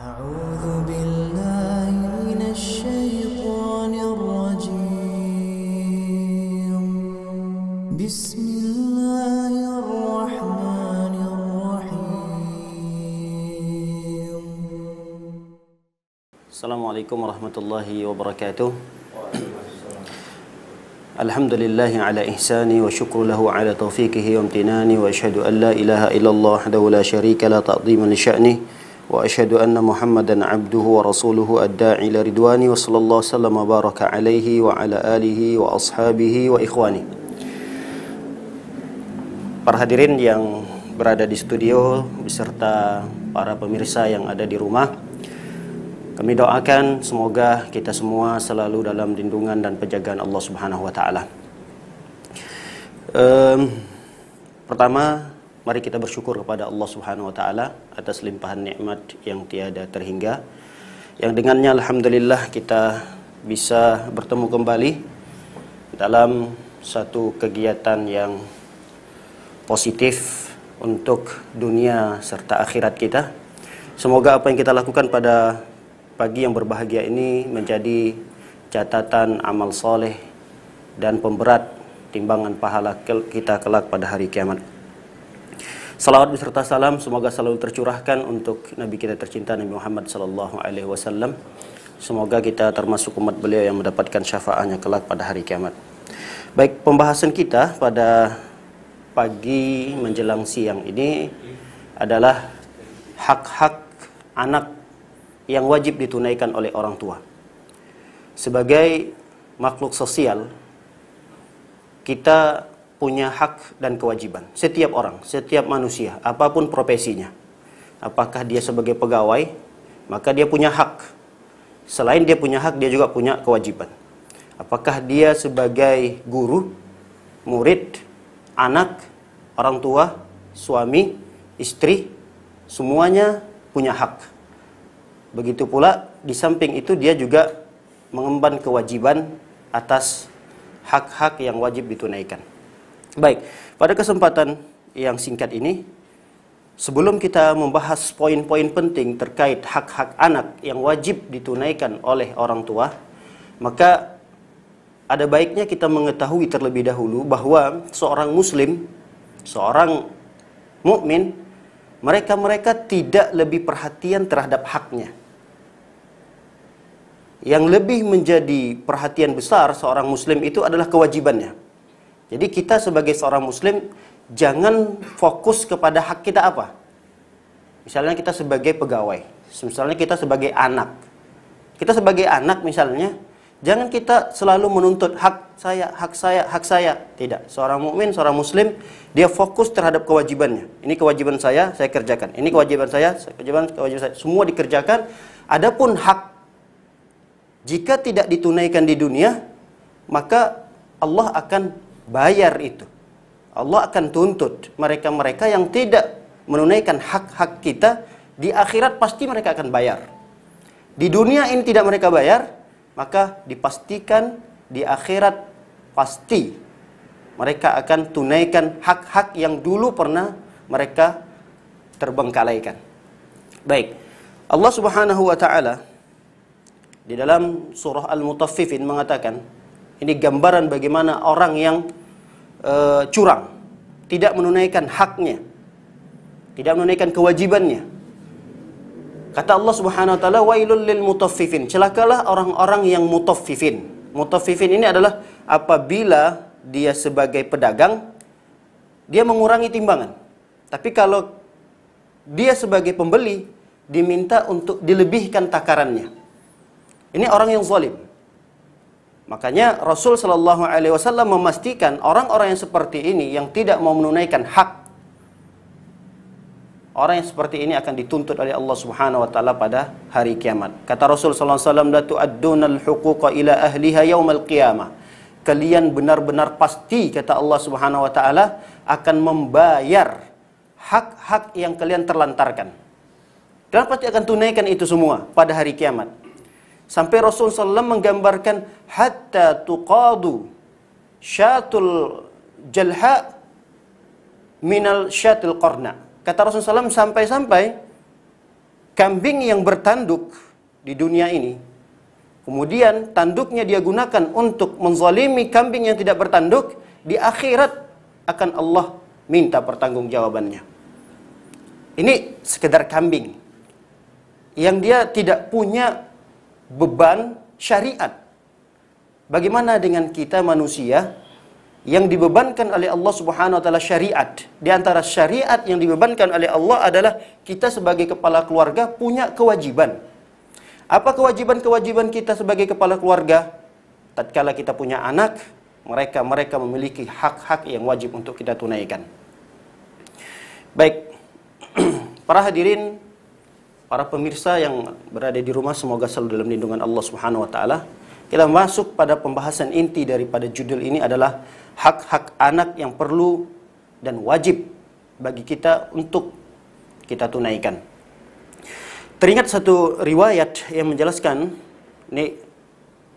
أعوذ بالله من الشيطان الرجيم بسم الله الرحمن الرحيم Assalamualaikum warahmatullahi wabarakatuh. Alhamdulillahi ala ihsani wa syukru lahu ala taufiqihi wa amtinani wa asyhadu an la ilaha illallah wahdahu la syarika la ta'dhiman li sya'ni wa asyhadu anna Muhammadan abduhu wa rasuluhu ad-da'i ila ridwani wa sallallahu sallam wa baraka alaihi wa ala alihi wa ashabihi wa ikhwani. Para hadirin yang berada di studio beserta para pemirsa yang ada di rumah, kami doakan semoga kita semua selalu dalam lindungan dan penjagaan Allah Subhanahu wa taala. Pertama, mari kita bersyukur kepada Allah Subhanahu wa taala atas limpahan nikmat yang tiada terhingga, yang dengannya alhamdulillah kita bisa bertemu kembali dalam satu kegiatan yang positif untuk dunia serta akhirat kita. Semoga apa yang kita lakukan pada pagi yang berbahagia ini menjadi catatan amal soleh dan pemberat timbangan pahala kita kelak pada hari kiamat. Salawat beserta salam semoga selalu tercurahkan untuk Nabi kita tercinta Nabi Muhammad SAW. Semoga kita termasuk umat beliau yang mendapatkan syafaatnya kelak pada hari kiamat. Baik, pembahasan kita pada pagi menjelang siang ini adalah hak-hak anak yang wajib ditunaikan oleh orang tua. Sebagai makhluk sosial, kita punya hak dan kewajiban. Setiap orang, setiap manusia, apapun profesinya. Apakah dia sebagai pegawai, maka dia punya hak. Selain dia punya hak, dia juga punya kewajiban. Apakah dia sebagai guru, murid, anak, orang tua, suami, istri, semuanya punya hak. Begitu pula di samping itu dia juga mengemban kewajiban atas hak-hak yang wajib ditunaikan. Baik, pada kesempatan yang singkat ini, sebelum kita membahas poin-poin penting terkait hak-hak anak yang wajib ditunaikan oleh orang tua, maka ada baiknya kita mengetahui terlebih dahulu bahwa seorang muslim, seorang mukmin, mereka tidak lebih perhatian terhadap haknya. Yang lebih menjadi perhatian besar seorang muslim itu adalah kewajibannya. Jadi kita sebagai seorang muslim jangan fokus kepada hak kita apa. Misalnya kita sebagai pegawai, misalnya kita sebagai anak. Kita sebagai anak misalnya, jangan kita selalu menuntut hak saya, hak saya, hak saya. Tidak. Seorang mukmin, seorang muslim, dia fokus terhadap kewajibannya. Ini kewajiban saya kerjakan. Ini kewajiban saya, kewajiban saya. Semua dikerjakan. Adapun hak, jika tidak ditunaikan di dunia, maka Allah akan bayar itu. Allah akan tuntut mereka-mereka yang tidak menunaikan hak-hak kita. Di akhirat pasti mereka akan bayar. Di dunia ini tidak mereka bayar, maka dipastikan di akhirat pasti mereka akan tunaikan hak-hak yang dulu pernah mereka terbengkalaikan. Baik, Allah Subhanahu wa taala di dalam surah Al-Mutaffifin mengatakan, ini gambaran bagaimana orang yang curang, tidak menunaikan haknya, tidak menunaikan kewajibannya. Kata Allah Subhanahu wa taala, wailul lil mutaffifin, celakalah orang-orang yang mutaffifin. Mutaffifin ini adalah apabila dia sebagai pedagang, dia mengurangi timbangan. Tapi kalau dia sebagai pembeli, diminta untuk dilebihkan takarannya. Ini orang yang zalim. Makanya Rasul sallallahu alaihi wasallam memastikan orang-orang yang seperti ini yang tidak mau menunaikan hak, orang yang seperti ini akan dituntut oleh Allah Subhanahu wa taala pada hari kiamat. Kata Rasul sallallahu alaihi wasallam, la tu'addunal huquqa ila ahliha yaumal qiyamah. Kalian benar-benar pasti, kata Allah Subhanahu wa taala, akan membayar hak-hak yang kalian terlantarkan. Kalian pasti akan tunaikan itu semua pada hari kiamat. Sampai Rasul SAW menggambarkan hatta tuqadu syatul jalha minal syatil qarna. Kata Rasul SAW sampai-sampai kambing yang bertanduk di dunia ini, kemudian tanduknya dia gunakan untuk menzalimi kambing yang tidak bertanduk, di akhirat akan Allah minta pertanggungjawabannya. Ini sekedar kambing yang dia tidak punya beban syariat. Bagaimana dengan kita manusia yang dibebankan oleh Allah Subhanahu wa taala syariat? Di antara syariat yang dibebankan oleh Allah adalah kita sebagai kepala keluarga punya kewajiban. Apa kewajiban-kewajiban kita sebagai kepala keluarga? Tatkala kita punya anak, mereka memiliki hak-hak yang wajib untuk kita tunaikan. Baik, para hadirin, para pemirsa yang berada di rumah, semoga selalu dalam lindungan Allah Subhanahu wa taala. Kita masuk pada pembahasan inti daripada judul ini adalah hak-hak anak yang perlu dan wajib bagi kita untuk kita tunaikan. Teringat satu riwayat yang menjelaskan, ini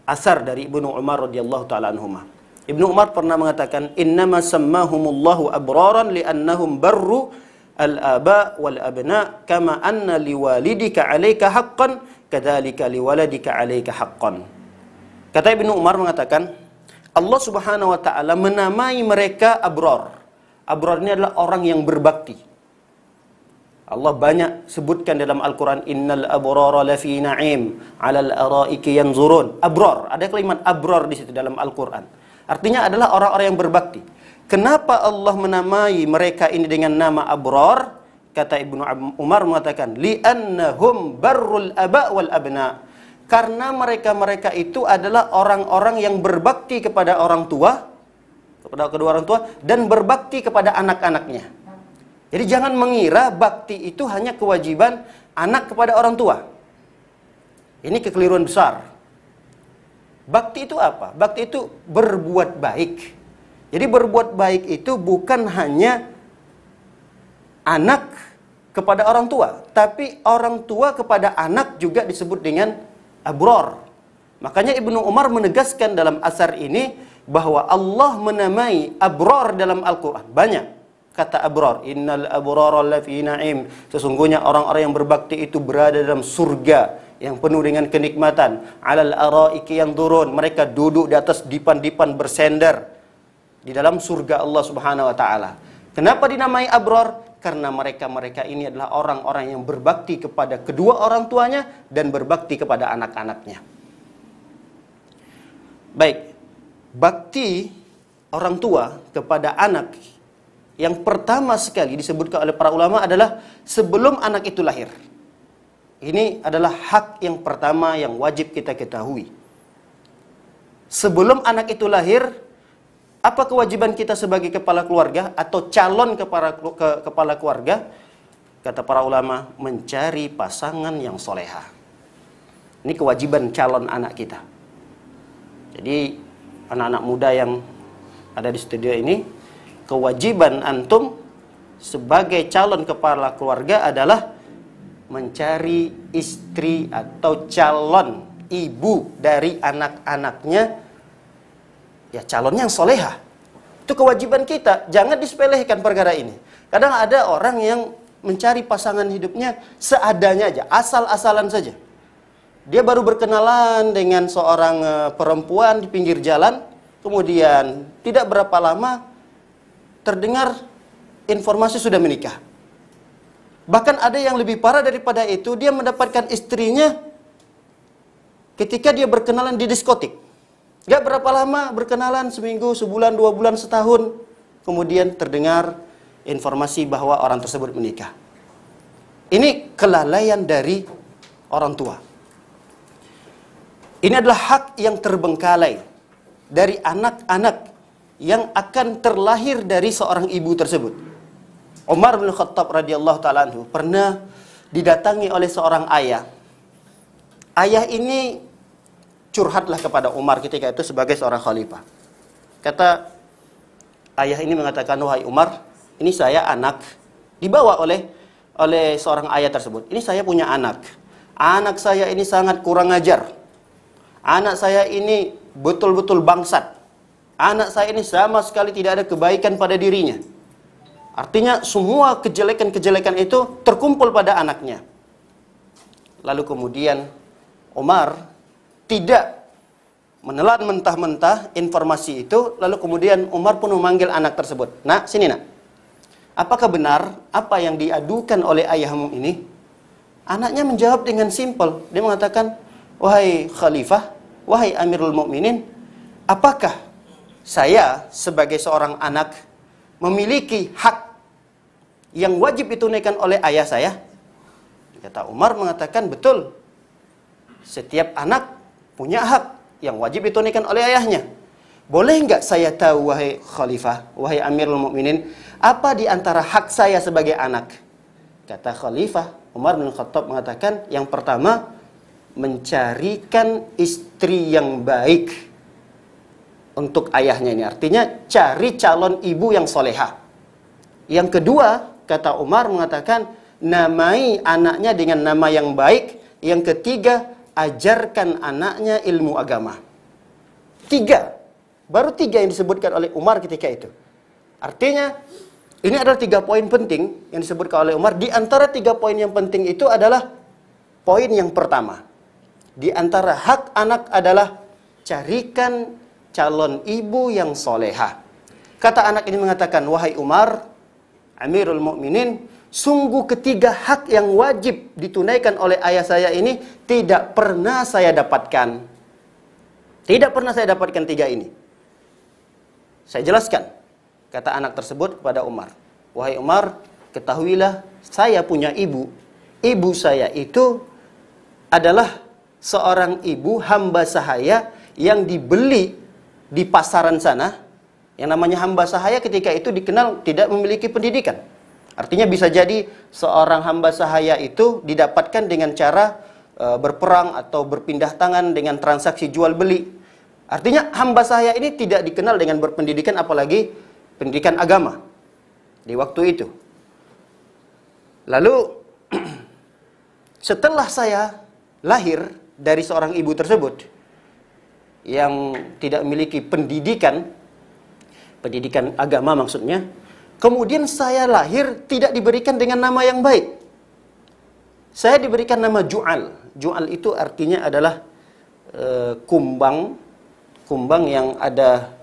asar dari Ibnu Umar radhiyallahu taala anhuma. Ibnu Umar pernah mengatakan, "Innama sammahumullahu abraran li'annahum barru al-aba wal abna kama anna liwalidika 'alaika haqqan kadzalika liwaladika 'alaika haqqan." Kata Ibnu Umar mengatakan, Allah Subhanahu wa taala menamai mereka abrar. Abrar ini adalah orang yang berbakti. Allah banyak sebutkan dalam Al-Quran, innal abrara lafi na'im 'alal araiki yanzurun. Abrar, ada kalimat abrar di situ dalam Al-Quran. Artinya adalah orang-orang yang berbakti. Kenapa Allah menamai mereka ini dengan nama abrar? Kata Ibnu Umar mengatakan, li'annahum barrul aba wal abna. Karena mereka-mereka itu adalah orang-orang yang berbakti kepada orang tua, kepada kedua orang tua, dan berbakti kepada anak-anaknya. Jadi jangan mengira bakti itu hanya kewajiban anak kepada orang tua. Ini kekeliruan besar. Bakti itu apa? Bakti itu berbuat baik. Jadi berbuat baik itu bukan hanya anak kepada orang tua, tapi orang tua kepada anak juga disebut dengan abrar. Makanya Ibnu Umar menegaskan dalam asar ini bahwa Allah menamai abrar dalam Al-Quran. Banyak kata abrar. Innal abrara lafi na'im. Sesungguhnya orang-orang yang berbakti itu berada dalam surga yang penuh dengan kenikmatan. 'Alal araiki yanzurun. Mereka duduk di atas dipan-dipan bersender di dalam surga Allah Subhanahu wa taala. Kenapa dinamai abrar? Karena mereka ini adalah orang-orang yang berbakti kepada kedua orang tuanya dan berbakti kepada anak-anaknya. Baik, bakti orang tua kepada anak yang pertama sekali disebutkan oleh para ulama adalah sebelum anak itu lahir. Ini adalah hak yang pertama yang wajib kita ketahui. Sebelum anak itu lahir, apa kewajiban kita sebagai kepala keluarga atau calon kepala keluarga? Kata para ulama, mencari pasangan yang soleha. Ini kewajiban calon anak kita. Jadi anak-anak muda yang ada di studio ini, kewajiban antum sebagai calon kepala keluarga adalah mencari istri atau calon ibu dari anak-anaknya, ya calonnya yang soleha. Itu kewajiban kita. Jangan disepelekan perkara ini. Kadang ada orang yang mencari pasangan hidupnya seadanya aja, asal-asalan saja. Dia baru berkenalan dengan seorang perempuan di pinggir jalan, kemudian tidak berapa lama terdengar informasi sudah menikah. Bahkan ada yang lebih parah daripada itu, dia mendapatkan istrinya ketika dia berkenalan di diskotik. Gak berapa lama berkenalan, seminggu, sebulan, 2 bulan, setahun. Kemudian terdengar informasi bahwa orang tersebut menikah. Ini kelalaian dari orang tua. Ini adalah hak yang terbengkalai dari anak-anak yang akan terlahir dari seorang ibu tersebut. Umar bin Khattab radhiyallahu ta'ala anhu pernah didatangi oleh seorang ayah. Ayah ini curhatlah kepada Umar ketika itu sebagai seorang khalifah. Kata ayah ini mengatakan, wahai Umar, ini saya anak. Dibawa oleh seorang ayah tersebut. Ini saya punya anak. Anak saya ini sangat kurang ajar. Anak saya ini betul-betul bangsat. Anak saya ini sama sekali tidak ada kebaikan pada dirinya. Artinya semua kejelekan-kejelekan itu terkumpul pada anaknya. lalu kemudian Umar tidak menelan mentah-mentah informasi itu, lalu kemudian Umar pun memanggil anak tersebut. Nak, sini nak. Apakah benar apa yang diadukan oleh ayahmu ini? Anaknya menjawab dengan simpel. Dia mengatakan, wahai khalifah, wahai Amirul Mukminin, apakah saya sebagai seorang anak memiliki hak yang wajib ditunaikan oleh ayah saya? Kata Umar mengatakan, betul. Setiap anak punya hak yang wajib ditunaikan oleh ayahnya. Boleh enggak saya tahu, wahai khalifah, wahai Amirul Mukminin, apa di antara hak saya sebagai anak? Kata khalifah, Umar bin Khattab mengatakan, yang pertama, mencarikan istri yang baik untuk ayahnya ini. Artinya, cari calon ibu yang solehah. Yang kedua, kata Umar mengatakan, namai anaknya dengan nama yang baik. Yang ketiga, ajarkan anaknya ilmu agama. 3. Baru 3 yang disebutkan oleh Umar ketika itu. Artinya, ini adalah 3 poin penting yang disebutkan oleh Umar. Di antara 3 poin yang penting itu adalah poin yang pertama. Di antara hak anak adalah carikan calon ibu yang solehah. Kata anak ini mengatakan, wahai Umar, Amirul Mukminin, sungguh ketiga hak yang wajib ditunaikan oleh ayah saya ini tidak pernah saya dapatkan. Tidak pernah saya dapatkan 3 ini. Saya jelaskan. Kata anak tersebut kepada Umar, wahai Umar, ketahuilah saya punya ibu. Ibu saya itu adalah seorang ibu hamba sahaya yang dibeli di pasaran sana. Yang namanya hamba sahaya ketika itu dikenal tidak memiliki pendidikan. Artinya bisa jadi seorang hamba sahaya itu didapatkan dengan cara berperang atau berpindah tangan dengan transaksi jual beli. Artinya hamba sahaya ini tidak dikenal dengan berpendidikan, apalagi pendidikan agama di waktu itu. Lalu setelah saya lahir dari seorang ibu tersebut yang tidak memiliki pendidikan agama maksudnya, kemudian saya lahir tidak diberikan dengan nama yang baik. Saya diberikan nama Ju'al. Ju'al itu artinya adalah kumbang yang ada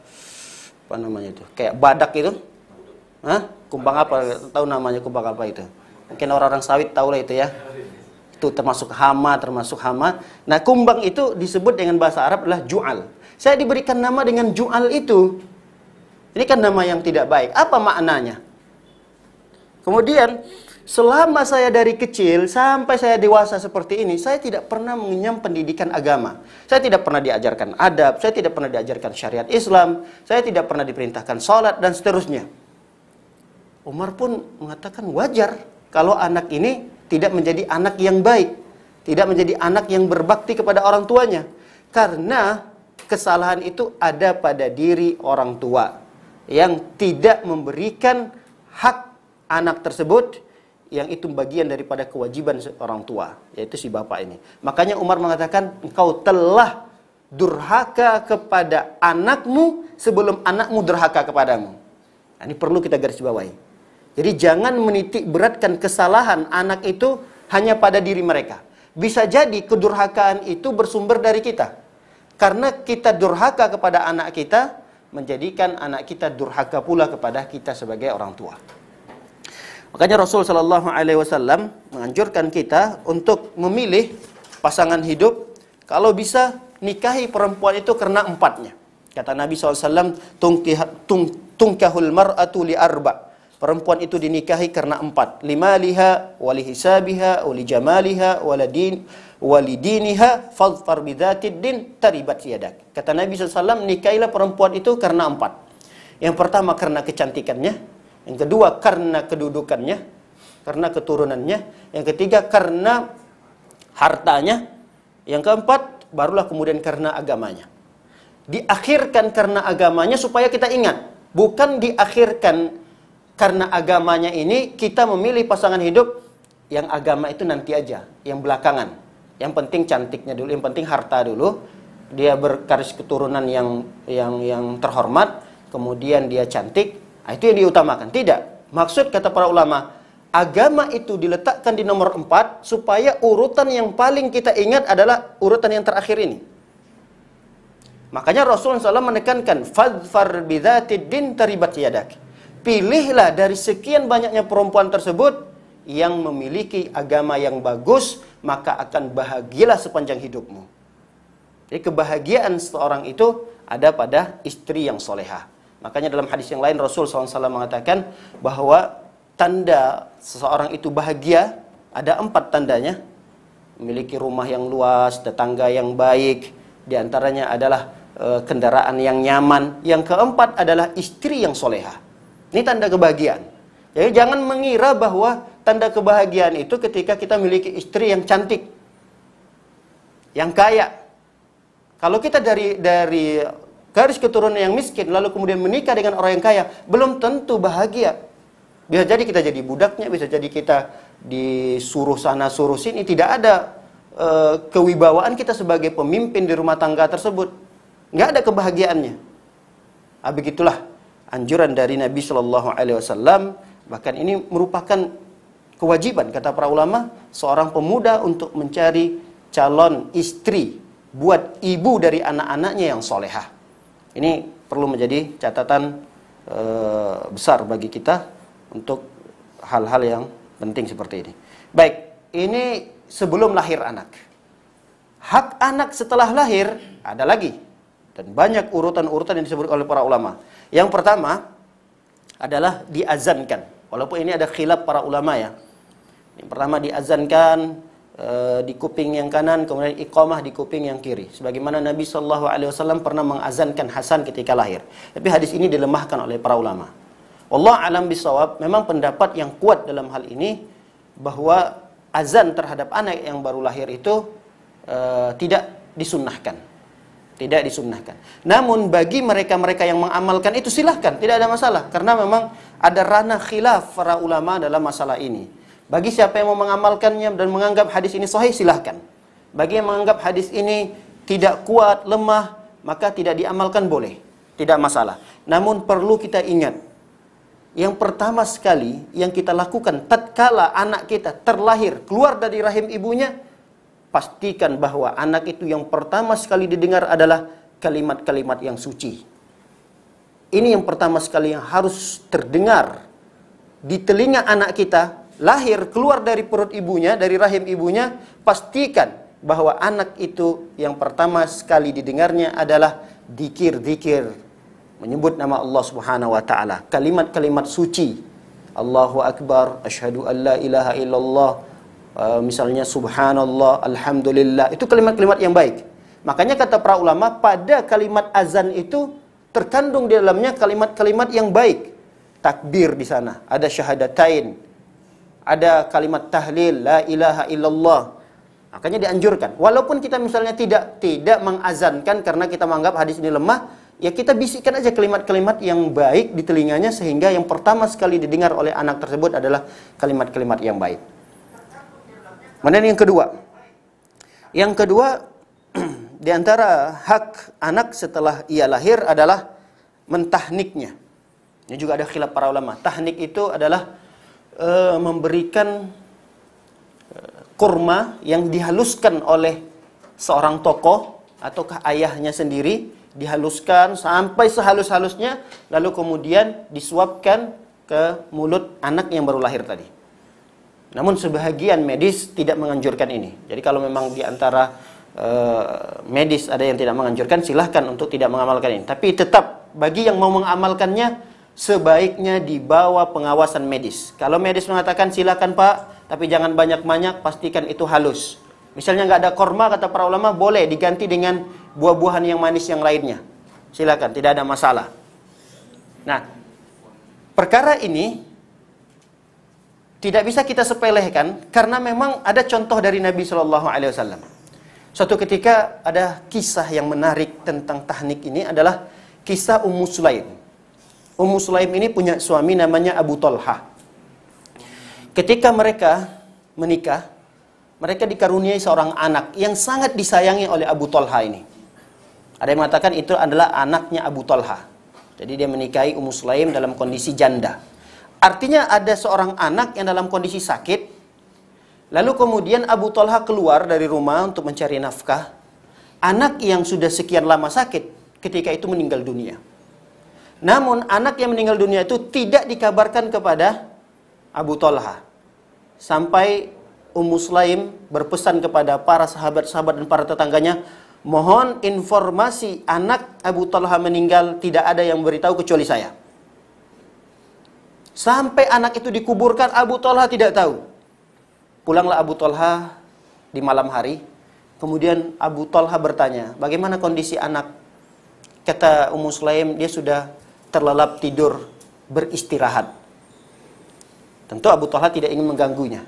apa namanya itu? Kayak badak itu. Hah? Kumbang apa? Tahu namanya kumbang apa itu? Mungkin orang-orang sawit tahu lah itu ya. Itu termasuk hama. Nah, kumbang itu disebut dengan bahasa Arab adalah Ju'al. Saya diberikan nama dengan Ju'al itu. Ini kan nama yang tidak baik. Apa maknanya? Kemudian, selama saya dari kecil sampai saya dewasa seperti ini, saya tidak pernah mengenyam pendidikan agama. Saya tidak pernah diajarkan adab, saya tidak pernah diajarkan syariat Islam, saya tidak pernah diperintahkan sholat, dan seterusnya. Umar pun mengatakan wajar kalau anak ini tidak menjadi anak yang baik, tidak menjadi anak yang berbakti kepada orang tuanya. Karena kesalahan itu ada pada diri orang tua yang tidak memberikan hak anak tersebut, yang itu bagian daripada kewajiban orang tua, yaitu si bapak ini. Makanya Umar mengatakan, engkau telah durhaka kepada anakmu sebelum anakmu durhaka kepadamu. Nah, ini perlu kita garis bawahi. Jadi jangan menitik beratkan kesalahan anak itu hanya pada diri mereka. Bisa jadi kedurhakaan itu bersumber dari kita. Karena kita durhaka kepada anak kita, menjadikan anak kita durhaka pula kepada kita sebagai orang tua. Makanya Rasul Shallallahu Alaihi Wasallam menganjurkan kita untuk memilih pasangan hidup. Kalau bisa nikahi perempuan itu karena 4-nya. Kata Nabi SAW, tungkahul mar'atu li arba. Perempuan itu dinikahi karena 4. Limaliha, walihisabiha, walijamaliha, walidiniha, fadfar bidhatid din, taribat yadak. Kata Nabi SAW, nikahilah perempuan itu karena 4. Yang pertama karena kecantikannya, yang kedua karena kedudukannya, karena keturunannya, yang ketiga karena hartanya, yang keempat barulah kemudian karena agamanya. Diakhirkan karena agamanya supaya kita ingat, bukan diakhirkan karena agamanya ini kita memilih pasangan hidup yang agama itu nanti aja, yang belakangan. Yang penting cantiknya dulu, yang penting harta dulu. Dia bergaris keturunan yang terhormat, kemudian dia cantik, itu yang diutamakan. Tidak. Maksud kata para ulama, agama itu diletakkan di nomor 4 supaya urutan yang paling kita ingat adalah urutan yang terakhir ini. Makanya Rasulullah SAW menekankan, fadfar bidzatid din taribat yadak. Pilihlah dari sekian banyaknya perempuan tersebut yang memiliki agama yang bagus, maka akan bahagialah sepanjang hidupmu. Jadi kebahagiaan seorang itu ada pada istri yang solehah. Makanya dalam hadis yang lain Rasul SAW mengatakan bahwa tanda seseorang itu bahagia ada 4 tandanya. Memiliki rumah yang luas, tetangga yang baik, diantaranya adalah kendaraan yang nyaman. Yang keempat adalah istri yang solehah. Ini tanda kebahagiaan. Jadi jangan mengira bahwa tanda kebahagiaan itu ketika kita memiliki istri yang cantik, yang kaya. Kalau kita dari garis keturunan yang miskin lalu kemudian menikah dengan orang yang kaya, belum tentu bahagia. Bisa jadi kita jadi budaknya, bisa jadi kita disuruh sana suruh sini, tidak ada kewibawaan kita sebagai pemimpin di rumah tangga tersebut. Nggak ada kebahagiaannya. Begitulah anjuran dari Nabi Shallallahu Alaihi Wasallam. Bahkan ini merupakan kewajiban kata para ulama seorang pemuda untuk mencari calon istri buat ibu dari anak-anaknya yang solehah. Ini perlu menjadi catatan besar bagi kita untuk hal-hal yang penting seperti ini. Baik, ini sebelum lahir anak. Hak anak setelah lahir ada lagi. Dan banyak urutan-urutan yang disebut oleh para ulama. Yang pertama adalah diazankan. Walaupun ini ada khilaf para ulama ya. Yang pertama diazankan di kuping yang kanan, kemudian iqamah di kuping yang kiri. Sebagaimana Nabi SAW pernah mengazankan Hasan ketika lahir. Tapi hadis ini dilemahkan oleh para ulama. Wallah alam bisawab, memang pendapat yang kuat dalam hal ini bahwa azan terhadap anak yang baru lahir itu tidak disunnahkan. Tidak disunnahkan. Namun bagi mereka-mereka yang mengamalkan itu silahkan, tidak ada masalah. Karena memang ada ranah khilaf para ulama dalam masalah ini. Bagi siapa yang mau mengamalkannya dan menganggap hadis ini sahih, silahkan. Bagi yang menganggap hadis ini tidak kuat, lemah, maka tidak diamalkan boleh. Tidak masalah. Namun perlu kita ingat, yang pertama sekali yang kita lakukan tatkala anak kita terlahir, keluar dari rahim ibunya, pastikan bahwa anak itu yang pertama sekali didengar adalah kalimat-kalimat yang suci. Ini yang pertama sekali yang harus terdengar di telinga anak kita. Lahir, keluar dari perut ibunya, dari rahim ibunya, pastikan bahwa anak itu yang pertama sekali didengarnya adalah dzikir-dzikir, menyebut nama Allah Subhanahu wa taala, kalimat-kalimat suci. Allahu Akbar, asyhadu an la ilaha illallah, misalnya subhanallah, alhamdulillah. Itu kalimat-kalimat yang baik. Makanya kata para ulama, pada kalimat azan itu terkandung di dalamnya kalimat-kalimat yang baik. Takbir di sana, ada syahadatain, ada kalimat tahlil, la ilaha illallah. Makanya dianjurkan. Walaupun kita misalnya tidak mengazankan karena kita menganggap hadis ini lemah, ya kita bisikkan aja kalimat-kalimat yang baik di telinganya sehingga yang pertama sekali didengar oleh anak tersebut adalah kalimat-kalimat yang baik. Kemudian yang kedua. Yang kedua, di antara hak anak setelah ia lahir adalah mentahniknya. Ini juga ada khilaf para ulama. Tahnik itu adalah memberikan kurma yang dihaluskan oleh seorang tokoh ataukah ayahnya sendiri, dihaluskan sampai sehalus-halusnya, lalu kemudian disuapkan ke mulut anak yang baru lahir tadi. Namun sebahagian medis tidak menganjurkan ini. Jadi kalau memang di antara medis ada yang tidak menganjurkan, silahkan untuk tidak mengamalkan ini. Tapi tetap bagi yang mau mengamalkannya, sebaiknya di bawah pengawasan medis. Kalau medis mengatakan silakan Pak, tapi jangan banyak-banyak, pastikan itu halus. Misalnya nggak ada korma, kata para ulama, boleh diganti dengan buah-buahan yang manis yang lainnya. Silakan, tidak ada masalah. Nah, perkara ini tidak bisa kita sepelehkan karena memang ada contoh dari Nabi Shallallahu Alaihi Wasallam. Suatu ketika ada kisah yang menarik tentang tahnik ini adalah kisah Ummu Sulaim. Ummu Sulaim ini punya suami namanya Abu Talha. Ketika mereka menikah, mereka dikaruniai seorang anak yang sangat disayangi oleh Abu Talha ini. Ada yang mengatakan itu adalah anaknya Abu Talha. Jadi dia menikahi Ummu Sulaim dalam kondisi janda. Artinya ada seorang anak yang dalam kondisi sakit, lalu kemudian Abu Talha keluar dari rumah untuk mencari nafkah. Anak yang sudah sekian lama sakit, ketika itu meninggal dunia. Namun anak yang meninggal dunia itu tidak dikabarkan kepada Abu Talha. Sampai Ummu Sulaim berpesan kepada para sahabat-sahabat dan para tetangganya, mohon informasi anak Abu Talha meninggal, tidak ada yang beritahu kecuali saya. Sampai anak itu dikuburkan, Abu Talha tidak tahu. Pulanglah Abu Talha di malam hari. Kemudian Abu Talha bertanya, bagaimana kondisi anak? Kata Ummu Sulaim, dia sudah terlelap tidur beristirahat. Tentu Abu Talha tidak ingin mengganggunya.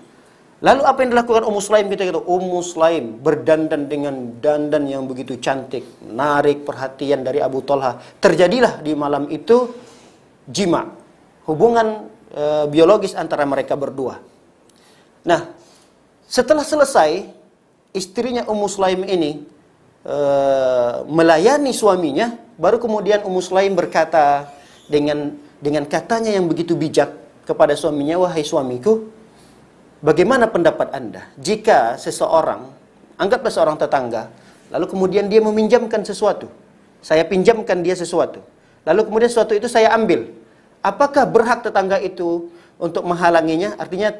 Lalu apa yang dilakukan Ummu Sulaim ketika itu? Ummu Sulaim berdandan dengan dandan yang begitu cantik, menarik perhatian dari Abu Talha. Terjadilah di malam itu jima, hubungan biologis antara mereka berdua. Nah, setelah selesai, istrinya Ummu Sulaim ini melayani suaminya, baru kemudian Ummu Sulaim berkata dengan katanya yang begitu bijak kepada suaminya, wahai suamiku, bagaimana pendapat Anda jika seseorang, anggaplah seorang tetangga, lalu kemudian dia meminjamkan sesuatu, saya pinjamkan dia sesuatu, lalu kemudian sesuatu itu saya ambil, apakah berhak tetangga itu untuk menghalanginya? Artinya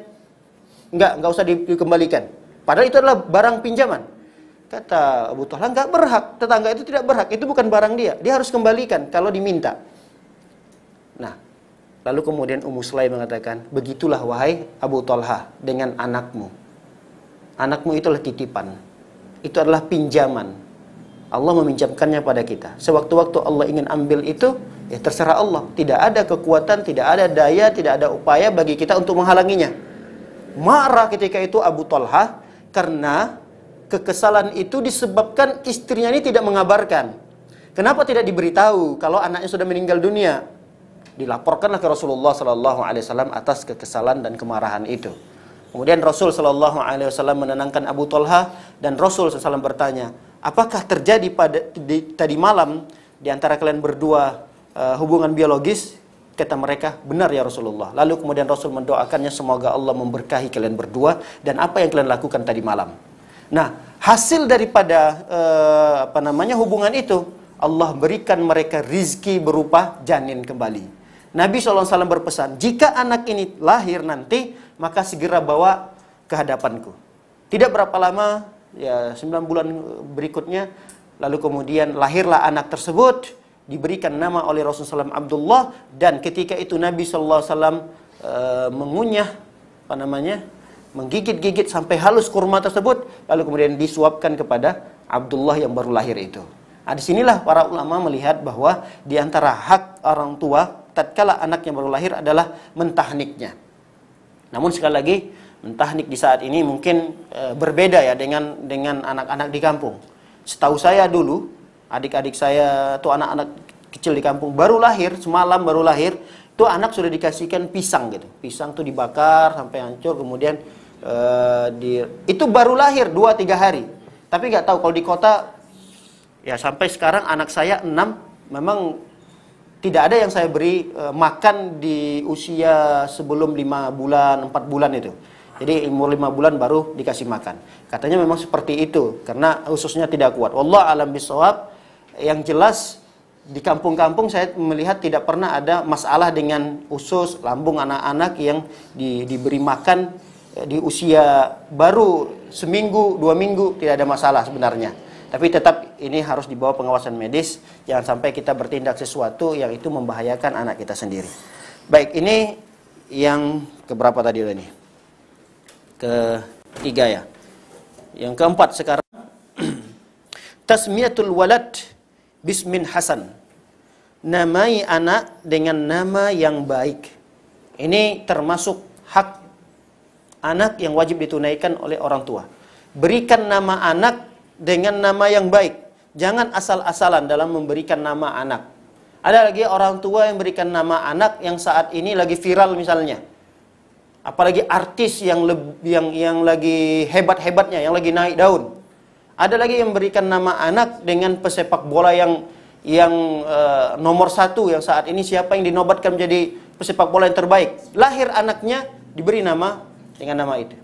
enggak usah dikembalikan, padahal itu adalah barang pinjaman. Kata Abu Talha, enggak berhak, tetangga itu tidak berhak, itu bukan barang dia harus kembalikan kalau diminta. Nah, lalu kemudian Ummu Sulaim mengatakan, begitulah wahai Abu Talha dengan anakmu. Anakmu itulah titipan, itu adalah pinjaman. Allah meminjamkannya pada kita. Sewaktu-waktu Allah ingin ambil itu, ya terserah Allah. Tidak ada kekuatan, tidak ada daya, tidak ada upaya bagi kita untuk menghalanginya. Marah ketika itu Abu Talha karena kekesalan itu disebabkan istrinya ini tidak mengabarkan. Kenapa tidak diberitahu kalau anaknya sudah meninggal dunia? Dilaporkanlah ke Rasulullah SAW atas kekesalan dan kemarahan itu. Kemudian Rasul SAW menenangkan Abu Talha dan Rasul SAW bertanya, apakah terjadi tadi malam di antara kalian berdua hubungan biologis? Kata mereka, benar ya Rasulullah. Lalu kemudian Rasul mendoakannya, semoga Allah memberkahi kalian berdua dan apa yang kalian lakukan tadi malam. Nah, hasil daripada hubungan itu, Allah berikan mereka rizki berupa janin kembali. Nabi SAW berpesan, jika anak ini lahir nanti, maka segera bawa ke hadapanku. Tidak berapa lama, ya 9 bulan berikutnya, lalu kemudian lahirlah anak tersebut, diberikan nama oleh Rasulullah SAW Abdullah, dan ketika itu Nabi SAW mengunyah, menggigit-gigit sampai halus kurma tersebut, lalu kemudian disuapkan kepada Abdullah yang baru lahir itu. Nah, disinilah para ulama melihat bahwa di antara hak orang tua tatkala anak yang baru lahir adalah mentahniknya. Namun sekali lagi, mentahnik di saat ini mungkin berbeda ya dengan anak-anak di kampung. Setahu saya dulu, adik-adik saya atau anak-anak kecil di kampung baru lahir, semalam baru lahir, itu anak sudah dikasihkan pisang gitu. Pisang tuh dibakar sampai hancur, kemudian itu baru lahir 2-3 hari. Tapi nggak tahu kalau di kota, ya sampai sekarang anak saya 6, memang tidak ada yang saya beri makan di usia sebelum 5 bulan, 4 bulan itu. Jadi umur 5 bulan baru dikasih makan. Katanya memang seperti itu, karena ususnya tidak kuat. Wallah alam bisawab. Yang jelas di kampung-kampung saya melihat tidak pernah ada masalah dengan usus, lambung anak-anak yang diberi makan di usia baru seminggu, 2 minggu, tidak ada masalah sebenarnya. Tapi tetap ini harus dibawa pengawasan medis, jangan sampai kita bertindak sesuatu yang itu membahayakan anak kita sendiri. Baik, ini yang keberapa tadi ini? Ketiga ya. Yang keempat sekarang, tasmiyatul walad bismin hasan. Namai anak dengan nama yang baik. Ini termasuk hak anak yang wajib ditunaikan oleh orang tua. Berikan nama anak dengan nama yang baik. Jangan asal-asalan dalam memberikan nama anak. Ada lagi orang tua yang berikan nama anak yang saat ini lagi viral misalnya. Apalagi artis yang lagi hebat-hebatnya, yang lagi naik daun. Ada lagi yang berikan nama anak dengan pesepak bola yang nomor 1 yang saat ini, siapa yang dinobatkan menjadi pesepak bola yang terbaik. Lahir anaknya diberi nama dengan nama itu.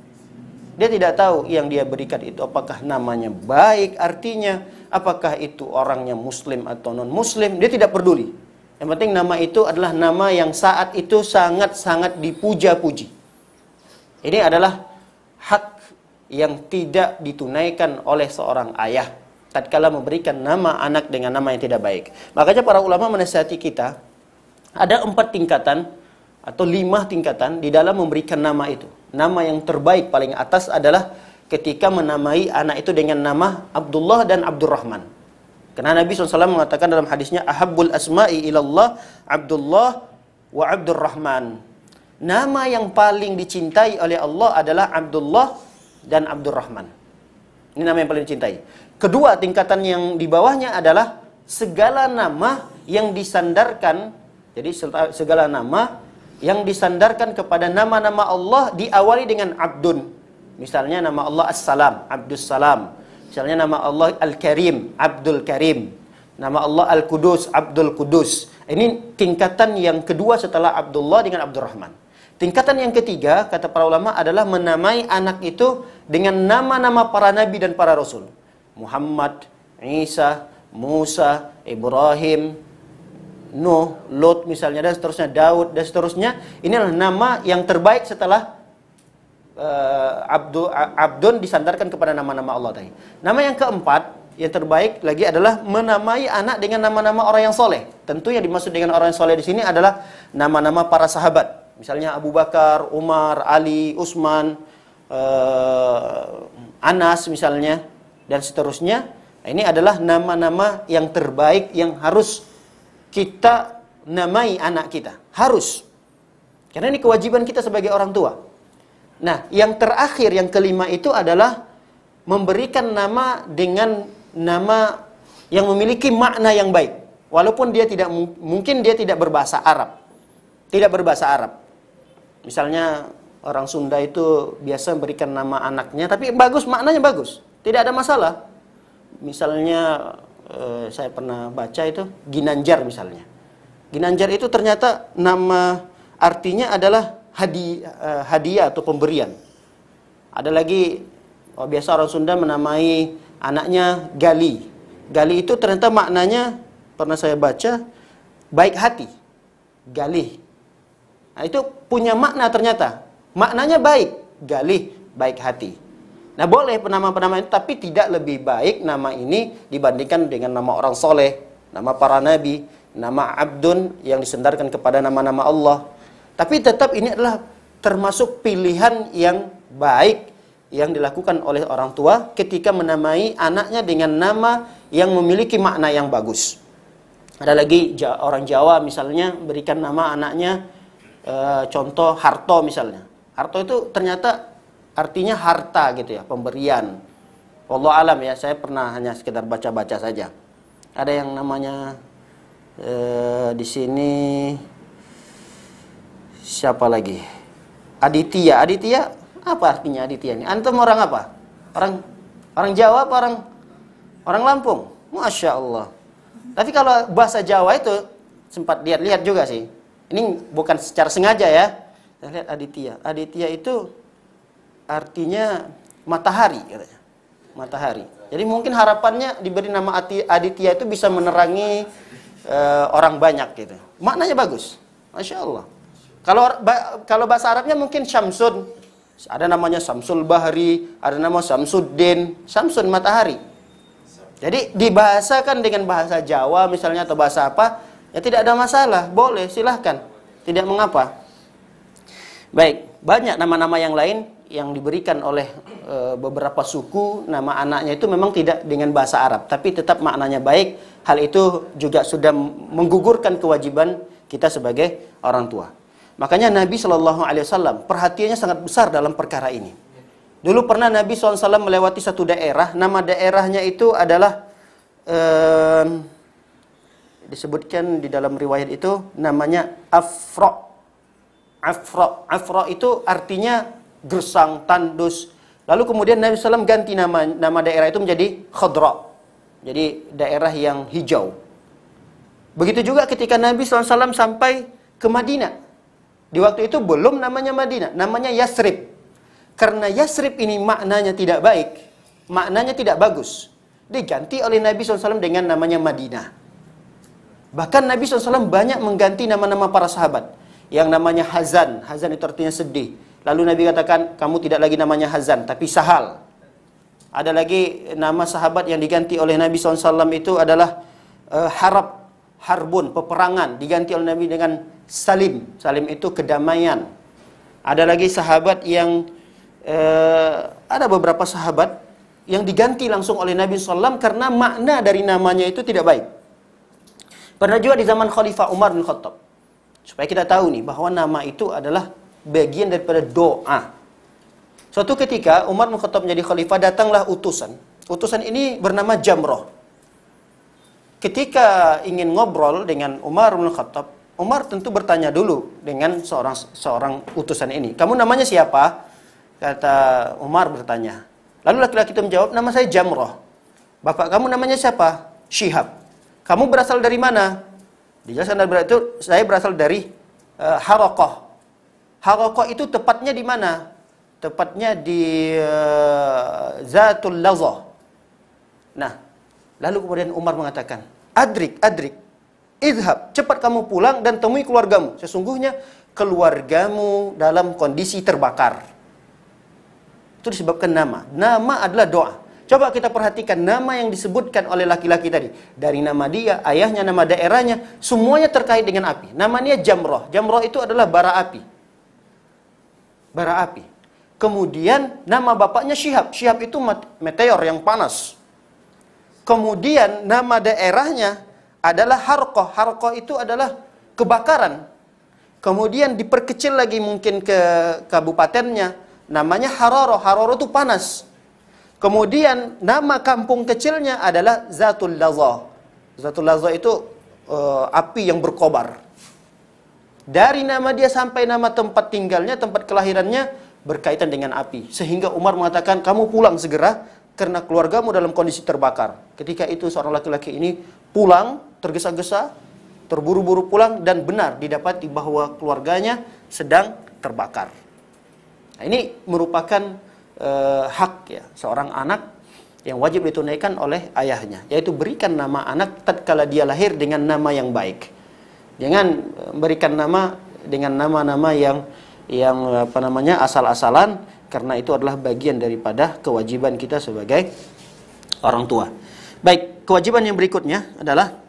Dia tidak tahu yang dia berikan itu apakah namanya baik artinya, apakah itu orangnya muslim atau non muslim, dia tidak peduli. Yang penting nama itu adalah nama yang saat itu sangat-sangat dipuja-puji. Ini adalah hak yang tidak ditunaikan oleh seorang ayah tatkala memberikan nama anak dengan nama yang tidak baik. Makanya para ulama menasihati kita, ada 4 tingkatan atau 5 tingkatan di dalam memberikan nama itu. Nama yang terbaik paling atas adalah ketika menamai anak itu dengan nama Abdullah dan Abdurrahman. Karena Nabi SAW mengatakan dalam hadisnya, ahabbul asma'i ilallah Abdullah wa Abdurrahman. Nama yang paling dicintai oleh Allah adalah Abdullah dan Abdurrahman. Ini nama yang paling dicintai. Kedua, tingkatan yang di bawahnya adalah segala nama yang disandarkan. Jadi segala nama yang disandarkan kepada nama-nama Allah diawali dengan Abdun. Misalnya nama Allah As-Salam, Abdus Salam. Misalnya nama Allah Al-Karim, Abdul Karim. Nama Allah Al-Qudus, Abdul Qudus. Ini tingkatan yang kedua setelah Abdullah dengan Abdurrahman. Tingkatan yang ketiga, kata para ulama, adalah menamai anak itu dengan nama-nama para nabi dan para rasul. Muhammad, Isa, Musa, Ibrahim, Nuh, Lot misalnya, dan seterusnya, Daud, dan seterusnya. Ini adalah nama yang terbaik setelah Abdun disandarkan kepada nama-nama Allah tadi. Nama yang keempat, yang terbaik lagi adalah menamai anak dengan nama-nama orang yang soleh. Tentu yang dimaksud dengan orang yang soleh di sini adalah nama-nama para sahabat. Misalnya Abu Bakar, Umar, Ali, Utsman, Anas misalnya, dan seterusnya. Ini adalah nama-nama yang terbaik yang harus kita namai anak kita. Harus. Karena ini kewajiban kita sebagai orang tua. Nah, yang terakhir, yang kelima itu adalah memberikan nama dengan nama yang memiliki makna yang baik. Walaupun dia tidak, mungkin dia tidak berbahasa Arab. Tidak berbahasa Arab. Misalnya orang Sunda itu biasa memberikan nama anaknya, tapi bagus, maknanya bagus. Tidak ada masalah. Misalnya saya pernah baca itu Ginanjar misalnya. Ginanjar itu ternyata nama artinya adalah hadiah atau pemberian. Ada lagi biasa orang Sunda menamai anaknya Gali. Gali itu ternyata maknanya pernah saya baca baik hati. Galih. Nah, itu punya makna ternyata. Maknanya baik. Galih, baik hati. Nah, boleh nama-nama itu, tapi tidak lebih baik nama ini dibandingkan dengan nama orang soleh, nama para nabi, nama Abdun yang disandarkan kepada nama-nama Allah. Tapi tetap ini adalah termasuk pilihan yang baik yang dilakukan oleh orang tua ketika menamai anaknya dengan nama yang memiliki makna yang bagus. Ada lagi orang Jawa misalnya berikan nama anaknya contoh Harto misalnya. Harto itu ternyata artinya harta gitu ya, pemberian. Wallahu alam ya, saya pernah hanya sekedar baca-baca saja. Ada yang namanya di sini siapa lagi? Aditya. Aditya apa artinya Aditya ini? Antum orang apa? Orang Jawa apa orang Lampung? Masya Allah. Tapi kalau bahasa Jawa itu sempat lihat-lihat juga sih. Ini bukan secara sengaja ya. Saya lihat Aditya. Aditya itu artinya matahari katanya. Matahari. Jadi mungkin harapannya diberi nama Aditya itu bisa menerangi orang banyak gitu. Maknanya bagus. Masya Allah. Kalau bahasa Arabnya mungkin Syamsun. Ada namanya Samsul Bahri, ada nama Samsuddin. Samsun matahari. Jadi dibahasakan dengan bahasa Jawa misalnya atau bahasa apa, ya tidak ada masalah. Boleh, silahkan. Tidak mengapa. Baik, banyak nama-nama yang lain yang diberikan oleh beberapa suku, nama anaknya itu memang tidak dengan bahasa Arab, tapi tetap maknanya baik. Hal itu juga sudah menggugurkan kewajiban kita sebagai orang tua. Makanya Nabi SAW perhatiannya sangat besar dalam perkara ini. Dulu pernah Nabi SAW melewati satu daerah, nama daerahnya itu adalah disebutkan di dalam riwayat itu namanya Afra. Afra itu artinya gersang, tandus. Lalu kemudian Nabi SAW ganti nama daerah itu menjadi Khadra. Jadi daerah yang hijau. Begitu juga ketika Nabi SAW sampai ke Madinah. Di waktu itu belum namanya Madinah, namanya Yasrib. Karena Yasrib ini maknanya tidak baik, maknanya tidak bagus, diganti oleh Nabi SAW dengan namanya Madinah. Bahkan Nabi SAW banyak mengganti nama-nama para sahabat. Yang namanya Hazan, Hazan itu artinya sedih. Lalu Nabi katakan, kamu tidak lagi namanya Hazan, tapi Sahal. Ada lagi nama sahabat yang diganti oleh Nabi SAW itu adalah Harab, Harbun, peperangan. Diganti oleh Nabi dengan Salim. Salim itu kedamaian. Ada lagi sahabat yang ada beberapa sahabat yang diganti langsung oleh Nabi SAW karena makna dari namanya itu tidak baik. Pernah juga di zaman Khalifah Umar bin Khattab. Supaya kita tahu nih bahwa nama itu adalah bagian daripada doa. Suatu ketika Umar bin Khattab menjadi khalifah, datanglah utusan. Utusan ini bernama Jamrah. Ketika ingin ngobrol dengan Umar bin Khattab, Umar tentu bertanya dulu dengan seorang utusan ini. Kamu namanya siapa? Kata Umar bertanya. Lalu laki-laki itu menjawab, nama saya Jamrah. Bapak kamu namanya siapa? Syihab. Kamu berasal dari mana? Dijelaskan dari itu, saya berasal dari Harokoh. Harokoh itu tepatnya di mana? Tepatnya di Zatul Lazah. Nah, lalu kemudian Umar mengatakan, Adrik, idhab, cepat kamu pulang dan temui keluargamu. Sesungguhnya keluargamu dalam kondisi terbakar. Itu disebabkan nama. Nama adalah doa. Coba kita perhatikan nama yang disebutkan oleh laki-laki tadi. Dari nama dia, ayahnya, nama daerahnya, semuanya terkait dengan api. Namanya Jamrah. Jamrah itu adalah bara api. Bara api. Kemudian nama bapaknya Syihab. Syihab itu meteor yang panas. Kemudian nama daerahnya adalah Harqah. Harqah itu adalah kebakaran. Kemudian diperkecil lagi mungkin ke kabupatennya. Namanya Hararo. Hararo itu panas. Kemudian nama kampung kecilnya adalah Zatul Lazah. Zatul Lazah itu api yang berkobar. Dari nama dia sampai nama tempat tinggalnya, tempat kelahirannya berkaitan dengan api. Sehingga Umar mengatakan, kamu pulang segera karena keluargamu dalam kondisi terbakar. Ketika itu seorang laki-laki ini pulang, tergesa-gesa, terburu-buru pulang, dan benar didapati bahwa keluarganya sedang terbakar. Nah, ini merupakan hak ya seorang anak yang wajib ditunaikan oleh ayahnya, yaitu berikan nama anak tatkala dia lahir dengan nama yang baik. Jangan berikan nama dengan nama-nama yang asal-asalan, karena itu adalah bagian daripada kewajiban kita sebagai orang tua. Baik, kewajiban yang berikutnya adalah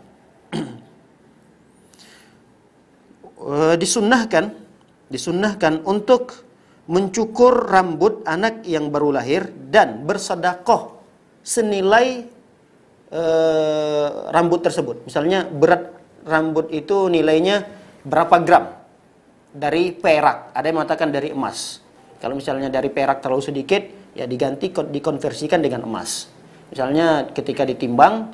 disunnahkan untuk mencukur rambut anak yang baru lahir dan bersedekah senilai rambut tersebut. Misalnya berat rambut itu nilainya berapa gram dari perak, ada yang mengatakan dari emas. Kalau misalnya dari perak terlalu sedikit, ya dikonversikan dengan emas. Misalnya ketika ditimbang,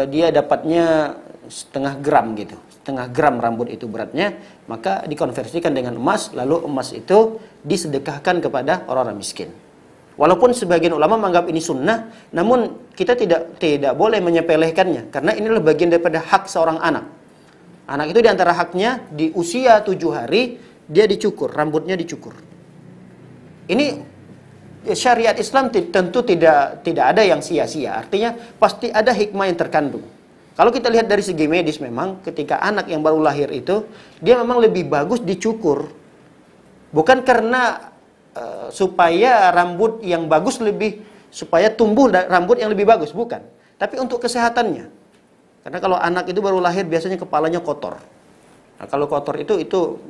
dia dapatnya setengah gram gitu. Setengah gram rambut itu beratnya, maka dikonversikan dengan emas, lalu emas itu disedekahkan kepada orang-orang miskin. Walaupun sebagian ulama menganggap ini sunnah, namun kita tidak boleh menyepelekannya, karena ini adalah bagian daripada hak seorang anak. Anak itu diantara haknya di usia 7 hari dia dicukur, rambutnya dicukur. Ini syariat Islam tentu tidak ada yang sia-sia, artinya pasti ada hikmah yang terkandung. Kalau kita lihat dari segi medis, memang ketika anak yang baru lahir itu, dia memang lebih bagus dicukur. Bukan karena supaya rambut yang bagus supaya tumbuh rambut yang lebih bagus, bukan. Tapi untuk kesehatannya. Karena kalau anak itu baru lahir biasanya kepalanya kotor. Nah, kalau kotor itu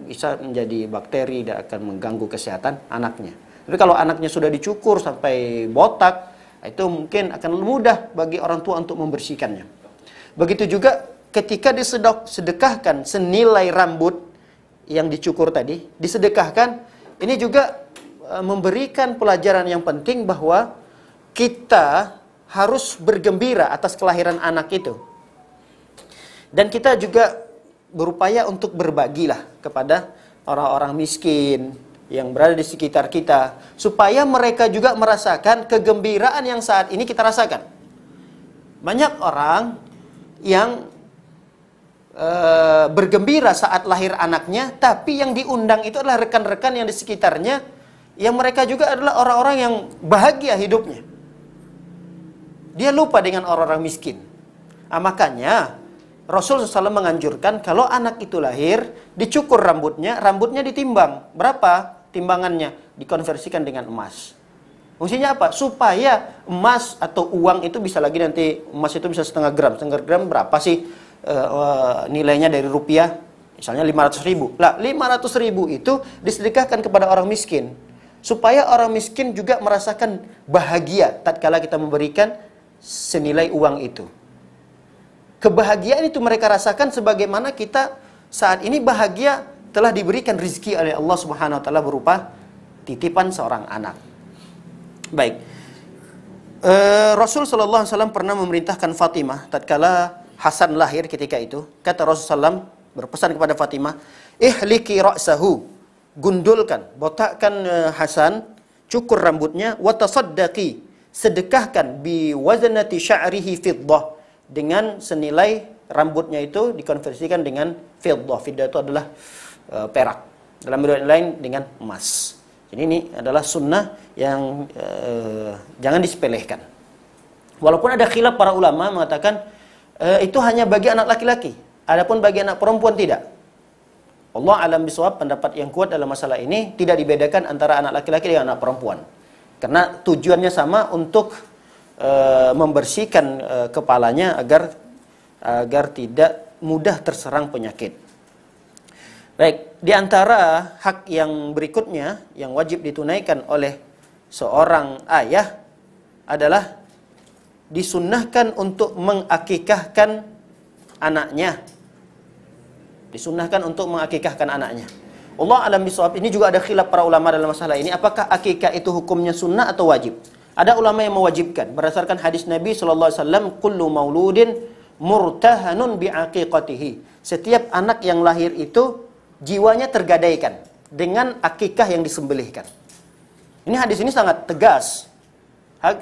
bisa menjadi bakteri dan akan mengganggu kesehatan anaknya. Tapi kalau anaknya sudah dicukur sampai botak, itu mungkin akan mudah bagi orang tua untuk membersihkannya. Begitu juga ketika disedekahkan senilai rambut yang dicukur tadi, disedekahkan, ini juga memberikan pelajaran yang penting bahwa kita harus bergembira atas kelahiran anak itu. Dan kita juga berupaya untuk berbagilah kepada orang-orang miskin yang berada di sekitar kita, supaya mereka juga merasakan kegembiraan yang saat ini kita rasakan. Banyak orang yang bergembira saat lahir anaknya, tapi yang diundang itu adalah rekan-rekan yang di sekitarnya, yang mereka juga adalah orang-orang yang bahagia hidupnya. Dia lupa dengan orang-orang miskin. Makanya Rasul SAW menganjurkan kalau anak itu lahir, dicukur rambutnya ditimbang. Berapa timbangannya? Dikonversikan dengan emas. Fungsinya apa? Supaya emas atau uang itu bisa lagi nanti, emas itu bisa setengah gram. Setengah gram berapa sih nilainya dari rupiah? Misalnya 500.000. Lah 500.000 itu disedekahkan kepada orang miskin. Supaya orang miskin juga merasakan bahagia tatkala kita memberikan senilai uang itu. Kebahagiaan itu mereka rasakan sebagaimana kita saat ini bahagia telah diberikan rizki oleh Allah Subhanahu wa taala berupa titipan seorang anak. Baik. Rasul sallallahu alaihi wasallam pernah memerintahkan Fatimah tatkala Hasan lahir ketika itu. Kata Rasulullah SAW berpesan kepada Fatimah, "Ihliki ra'sahu." Gundulkan, botakkan Hasan, cukur rambutnya, wa tasaddaqi, sedekahkan bi waznati sya'rihi fiddah, dengan senilai rambutnya itu dikonversikan dengan fiddah. Fiddah itu adalah perak. Dalam riwayat lain dengan emas. Jadi ini adalah sunnah yang jangan disepelekan. Walaupun ada khilaf para ulama mengatakan itu hanya bagi anak laki-laki, adapun bagi anak perempuan tidak. Allah alam bisawab, pendapat yang kuat dalam masalah ini tidak dibedakan antara anak laki-laki dengan anak perempuan. Karena tujuannya sama, untuk membersihkan kepalanya agar tidak mudah terserang penyakit. Baik, di antara hak yang berikutnya yang wajib ditunaikan oleh seorang ayah adalah disunnahkan untuk mengakikahkan anaknya. Disunnahkan untuk mengakikahkan anaknya. Allah alam bisawab, ini juga ada khilaf para ulama dalam masalah ini. Apakah akikah itu hukumnya sunnah atau wajib? Ada ulama yang mewajibkan berdasarkan hadis Nabi SAW, kullu mauludin murtahanun biaqiqatihi. Setiap anak yang lahir itu jiwanya tergadaikan dengan akikah yang disembelihkan. Ini hadis ini sangat tegas.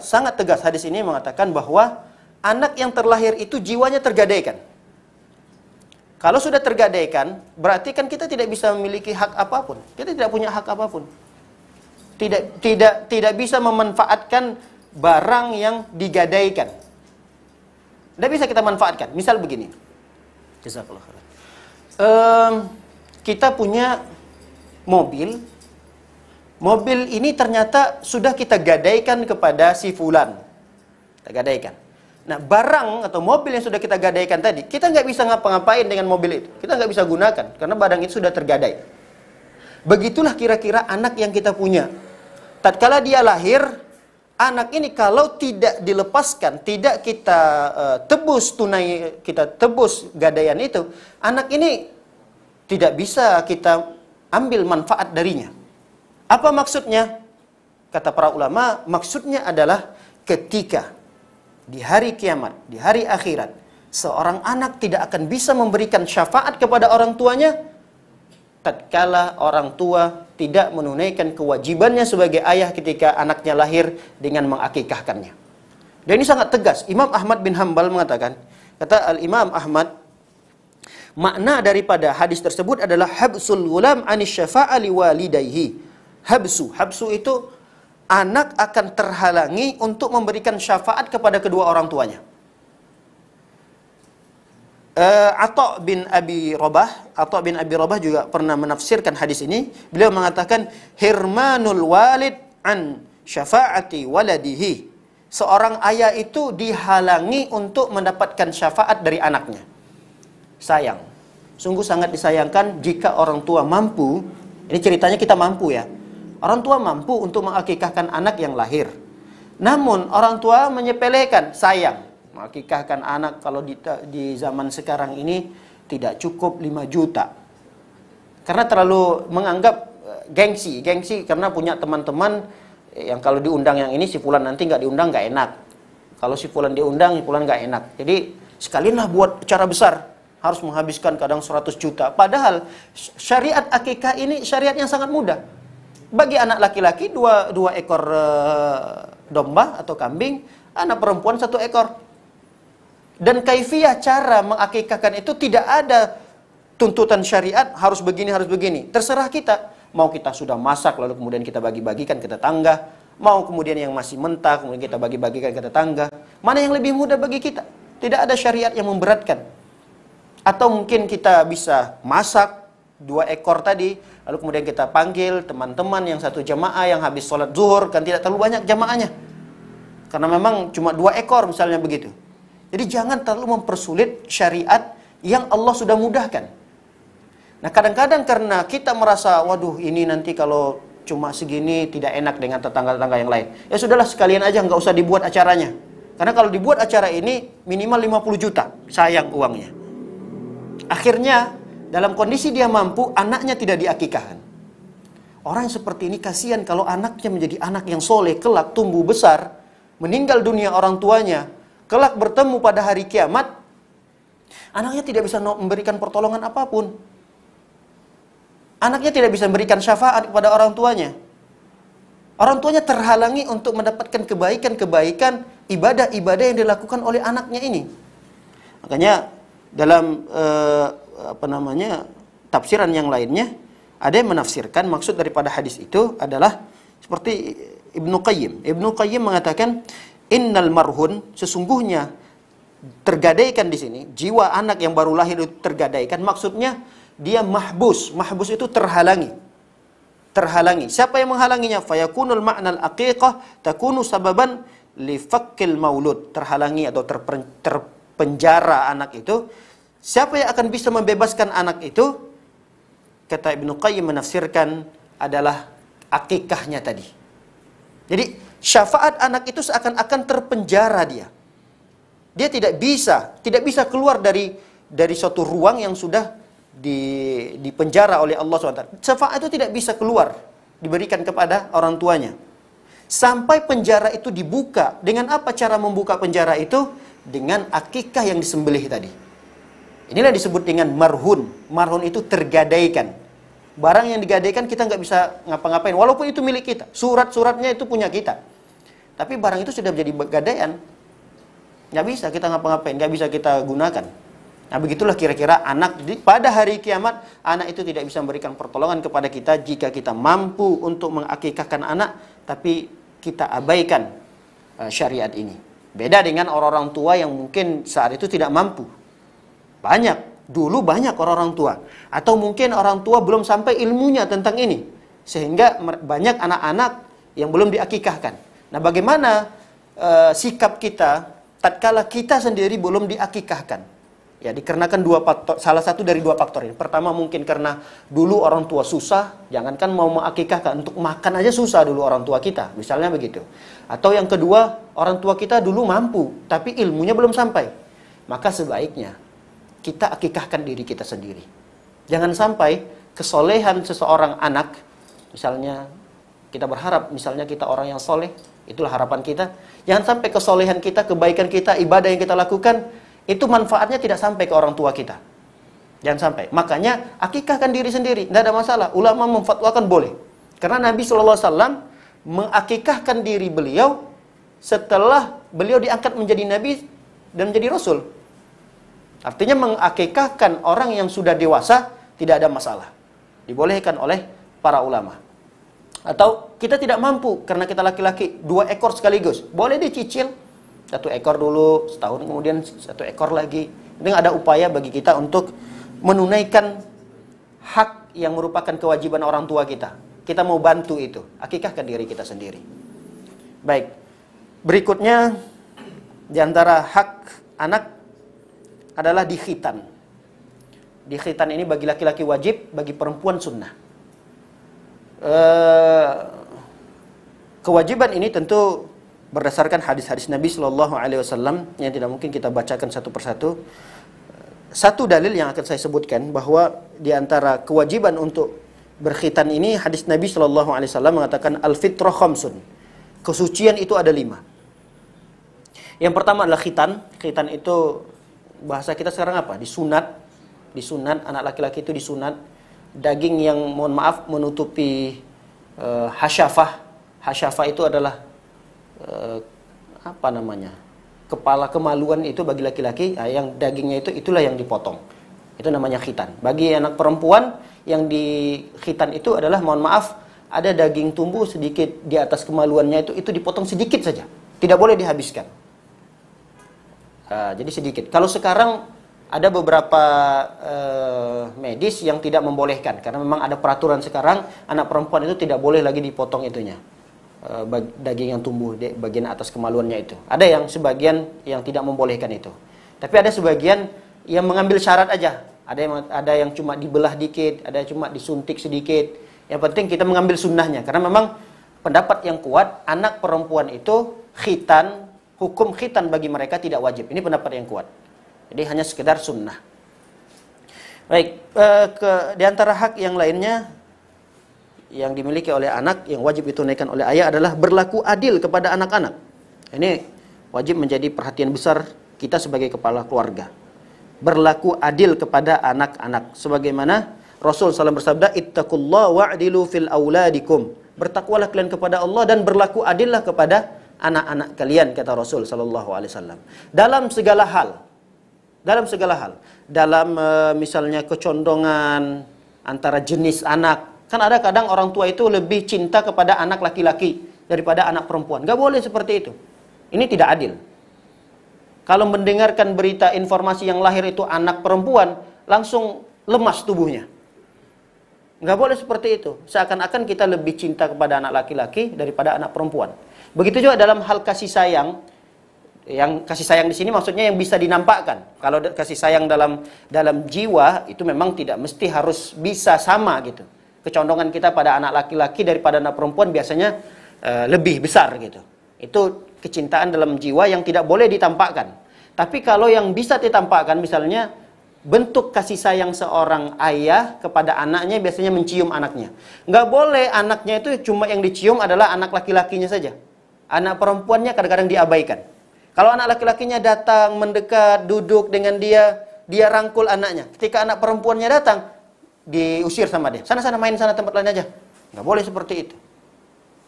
Sangat tegas hadis ini mengatakan bahwa anak yang terlahir itu jiwanya tergadaikan. Kalau sudah tergadaikan, berarti kan kita tidak bisa memiliki hak apapun. Kita tidak punya hak apapun. Tidak bisa memanfaatkan barang yang digadaikan. Tidak bisa kita manfaatkan. Misal begini. Jazakallah khairan. Kita punya mobil. Mobil ini ternyata sudah kita gadaikan kepada si fulan. Kita gadaikan. Nah, barang atau mobil yang sudah kita gadaikan tadi, kita nggak bisa ngapa-ngapain dengan mobil itu. Kita nggak bisa gunakan, karena barang itu sudah tergadai. Begitulah kira-kira anak yang kita punya. Tatkala dia lahir, anak ini kalau tidak dilepaskan, tidak kita tebus tunai, kita tebus gadaian itu, anak ini tidak bisa kita ambil manfaat darinya. Apa maksudnya? Kata para ulama, maksudnya adalah ketika di hari kiamat, di hari akhirat, seorang anak tidak akan bisa memberikan syafaat kepada orang tuanya tatkala orang tua tidak menunaikan kewajibannya sebagai ayah ketika anaknya lahir dengan mengakikahkannya. Dan ini sangat tegas. Imam Ahmad bin Hanbal mengatakan, kata Al-Imam Ahmad, makna daripada hadis tersebut adalah habsul ghulam anis syafa'a liwalidayhi. Habsu itu anak akan terhalangi untuk memberikan syafaat kepada kedua orang tuanya. Atha bin Abi Rabah juga pernah menafsirkan hadis ini. Beliau mengatakan hirmanul walid an syafaati waladihi. Seorang ayah itu dihalangi untuk mendapatkan syafaat dari anaknya. Sayang. Sungguh sangat disayangkan jika orang tua mampu. Ini ceritanya kita mampu ya. Orang tua mampu untuk mengakikahkan anak yang lahir. Namun orang tua menyepelekan, sayang. Mengakikahkan anak kalau di zaman sekarang ini tidak cukup 5 juta. Karena terlalu menganggap gengsi karena punya teman-teman yang kalau diundang yang ini si fulan nanti nggak diundang nggak enak. Kalau si fulan diundang si fulan nggak enak. Jadi sekalilah buat acara besar harus menghabiskan kadang 100 juta. Padahal syariat akikah ini syariat yang sangat mudah. Bagi anak laki-laki dua ekor domba atau kambing, anak perempuan 1 ekor. Dan kaifiyah cara mengakikahkan itu tidak ada tuntutan syariat harus begini, harus begini. Terserah kita. Mau kita sudah masak lalu kemudian kita bagi-bagikan ke tetangga. Mau kemudian yang masih mentah kemudian kita bagi-bagikan ke tetangga. Mana yang lebih mudah bagi kita? Tidak ada syariat yang memberatkan. Atau mungkin kita bisa masak 2 ekor tadi. Lalu kemudian kita panggil teman-teman yang satu jamaah yang habis sholat zuhur. Kan tidak terlalu banyak jamaahnya. Karena memang cuma 2 ekor misalnya begitu. Jadi jangan terlalu mempersulit syariat yang Allah sudah mudahkan. Nah kadang-kadang karena kita merasa, waduh ini nanti kalau cuma segini tidak enak dengan tetangga-tetangga yang lain. Ya sudahlah sekalian aja nggak usah dibuat acaranya. Karena kalau dibuat acara ini minimal 50 juta, sayang uangnya. Akhirnya dalam kondisi dia mampu, anaknya tidak diakikahkan. Orang yang seperti ini kasihan kalau anaknya menjadi anak yang soleh, kelak tumbuh besar, meninggal dunia orang tuanya, kelak bertemu pada hari kiamat, anaknya tidak bisa memberikan pertolongan apapun. Anaknya tidak bisa memberikan syafaat kepada orang tuanya. Orang tuanya terhalangi untuk mendapatkan kebaikan-kebaikan, ibadah-ibadah yang dilakukan oleh anaknya ini. Makanya dalam tafsiran yang lainnya, ada yang menafsirkan maksud daripada hadis itu adalah seperti Ibnu Qayyim. Ibnu Qayyim mengatakan, innal marhun, sesungguhnya tergadaikan di sini, jiwa anak yang baru lahir itu tergadaikan, maksudnya dia mahbus. Mahbus itu terhalangi. Terhalangi. Siapa yang menghalanginya? Fayakunul ma'nal aqiqah takunu sababan li fakkil maulud. Terhalangi atau terpenjara anak itu. Siapa yang akan bisa membebaskan anak itu? Kata Ibnu Qayyim menafsirkan adalah akikahnya tadi. Jadi syafaat anak itu seakan-akan terpenjara dia. Dia tidak bisa keluar dari suatu ruang yang sudah dipenjara oleh Allah SWT. Syafaat itu tidak bisa keluar, diberikan kepada orang tuanya. Sampai penjara itu dibuka. Dengan apa cara membuka penjara itu? Dengan akikah yang disembelih tadi. Inilah disebut dengan marhun. Marhun itu tergadaikan. Barang yang digadaikan kita nggak bisa ngapa-ngapain. Walaupun itu milik kita. Surat-suratnya itu punya kita. Tapi barang itu sudah menjadi gadaian. Nggak bisa kita ngapa-ngapain. Nggak bisa kita gunakan. Nah begitulah kira-kira anak pada hari kiamat, anak itu tidak bisa memberikan pertolongan kepada kita jika kita mampu untuk mengakikahkan anak, tapi kita abaikan syariat ini. Beda dengan orang-orang tua yang mungkin saat itu tidak mampu. Dulu banyak orang-orang tua. Atau mungkin orang tua belum sampai ilmunya tentang ini. Sehingga banyak anak-anak yang belum diakikahkan. Nah bagaimana sikap kita tatkala kita sendiri belum diakikahkan? Ya, dikarenakan salah satu dari 2 faktor ini. Pertama mungkin karena dulu orang tua susah, jangankan mau mengakikahkan, untuk makan aja susah dulu orang tua kita, misalnya begitu. Atau yang kedua, orang tua kita dulu mampu, tapi ilmunya belum sampai. Maka sebaiknya kita akikahkan diri kita sendiri. Jangan sampai kesolehan seseorang anak, misalnya kita berharap, misalnya kita orang yang soleh, itulah harapan kita. Jangan sampai kesolehan kita, kebaikan kita, ibadah yang kita lakukan, itu manfaatnya tidak sampai ke orang tua kita. Jangan sampai. Makanya akikahkan diri sendiri, tidak ada masalah. Ulama memfatwakan boleh. Karena Nabi SAW mengakikahkan diri beliau setelah beliau diangkat menjadi Nabi dan menjadi Rasul. Artinya mengakikahkan orang yang sudah dewasa tidak ada masalah. Dibolehkan oleh para ulama. Atau kita tidak mampu karena kita laki-laki 2 ekor sekaligus. Boleh dicicil. 1 ekor dulu, setahun kemudian 1 ekor lagi. Ini ada upaya bagi kita untuk menunaikan hak yang merupakan kewajiban orang tua kita. Kita mau bantu itu. Akikahkan diri kita sendiri. Baik. Berikutnya, di antara hak anak adalah dikhitan. Dikhitan ini bagi laki-laki wajib, bagi perempuan sunnah. Kewajiban ini tentu berdasarkan hadis-hadis Nabi Shallallahu Alaihi Wasallam yang tidak mungkin kita bacakan satu persatu. Satu dalil yang akan saya sebutkan bahwa di antara kewajiban untuk berkhitan ini, hadis Nabi Shallallahu Alaihi Wasallam mengatakan al-fitrah khamsun. Kesucian itu ada 5. Yang pertama adalah khitan. Khitan itu bahasa kita sekarang apa? Disunat. Disunat, anak laki-laki itu disunat. Daging yang mohon maaf menutupi hasyafah. Hasyafah itu adalah kepala kemaluan itu bagi laki-laki, yang dagingnya itulah yang dipotong. Itu namanya khitan. Bagi anak perempuan yang di khitan itu adalah, mohon maaf, ada daging tumbuh sedikit di atas kemaluannya itu dipotong sedikit saja. Tidak boleh dihabiskan. Jadi sedikit. Kalau sekarang ada beberapa medis yang tidak membolehkan, karena memang ada peraturan sekarang anak perempuan itu tidak boleh lagi dipotong itunya, daging yang tumbuh di bagian atas kemaluannya itu. Ada yang sebagian yang tidak membolehkan itu, tapi ada sebagian yang mengambil syarat aja. Ada yang cuma dibelah dikit, ada yang cuma disuntik sedikit. Yang penting kita mengambil sunnahnya, karena memang pendapat yang kuat anak perempuan itu khitan, hukum khitan bagi mereka tidak wajib. Ini pendapat yang kuat. Jadi hanya sekedar sunnah. Baik, di antara hak yang lainnya yang dimiliki oleh anak yang wajib ditunaikan oleh ayah adalah berlaku adil kepada anak-anak. Ini wajib menjadi perhatian besar kita sebagai kepala keluarga. Berlaku adil kepada anak-anak. Sebagaimana Rasul SAW bersabda, ittaqullaha wa'dilu fil auladikum. Bertakwalah kalian kepada Allah dan berlaku adillah kepada anak-anak kalian, kata Rasul SAW. Dalam segala hal. Dalam misalnya kecondongan antara jenis anak. Kan ada kadang orang tua itu lebih cinta kepada anak laki-laki daripada anak perempuan. Gak boleh seperti itu. Ini tidak adil. Kalau mendengarkan berita informasi yang lahir itu anak perempuan, langsung lemas tubuhnya. Nggak boleh seperti itu. Seakan-akan kita lebih cinta kepada anak laki-laki daripada anak perempuan. Begitu juga dalam hal kasih sayang. Yang kasih sayang di sini maksudnya yang bisa dinampakkan. Kalau kasih sayang dalam jiwa itu memang tidak mesti harus bisa sama gitu. Kecondongan kita pada anak laki-laki daripada anak perempuan biasanya lebih besar gitu. Itu kecintaan dalam jiwa yang tidak boleh ditampakkan. Tapi kalau yang bisa ditampakkan, misalnya bentuk kasih sayang seorang ayah kepada anaknya biasanya mencium anaknya. Nggak boleh anaknya itu cuma yang dicium adalah anak laki-lakinya saja. Anak perempuannya kadang-kadang diabaikan. Kalau anak laki-lakinya datang, mendekat, duduk dengan dia rangkul anaknya. Ketika anak perempuannya datang, diusir sama dia. Sana-sana main sana, tempat lain aja. Nggak boleh seperti itu.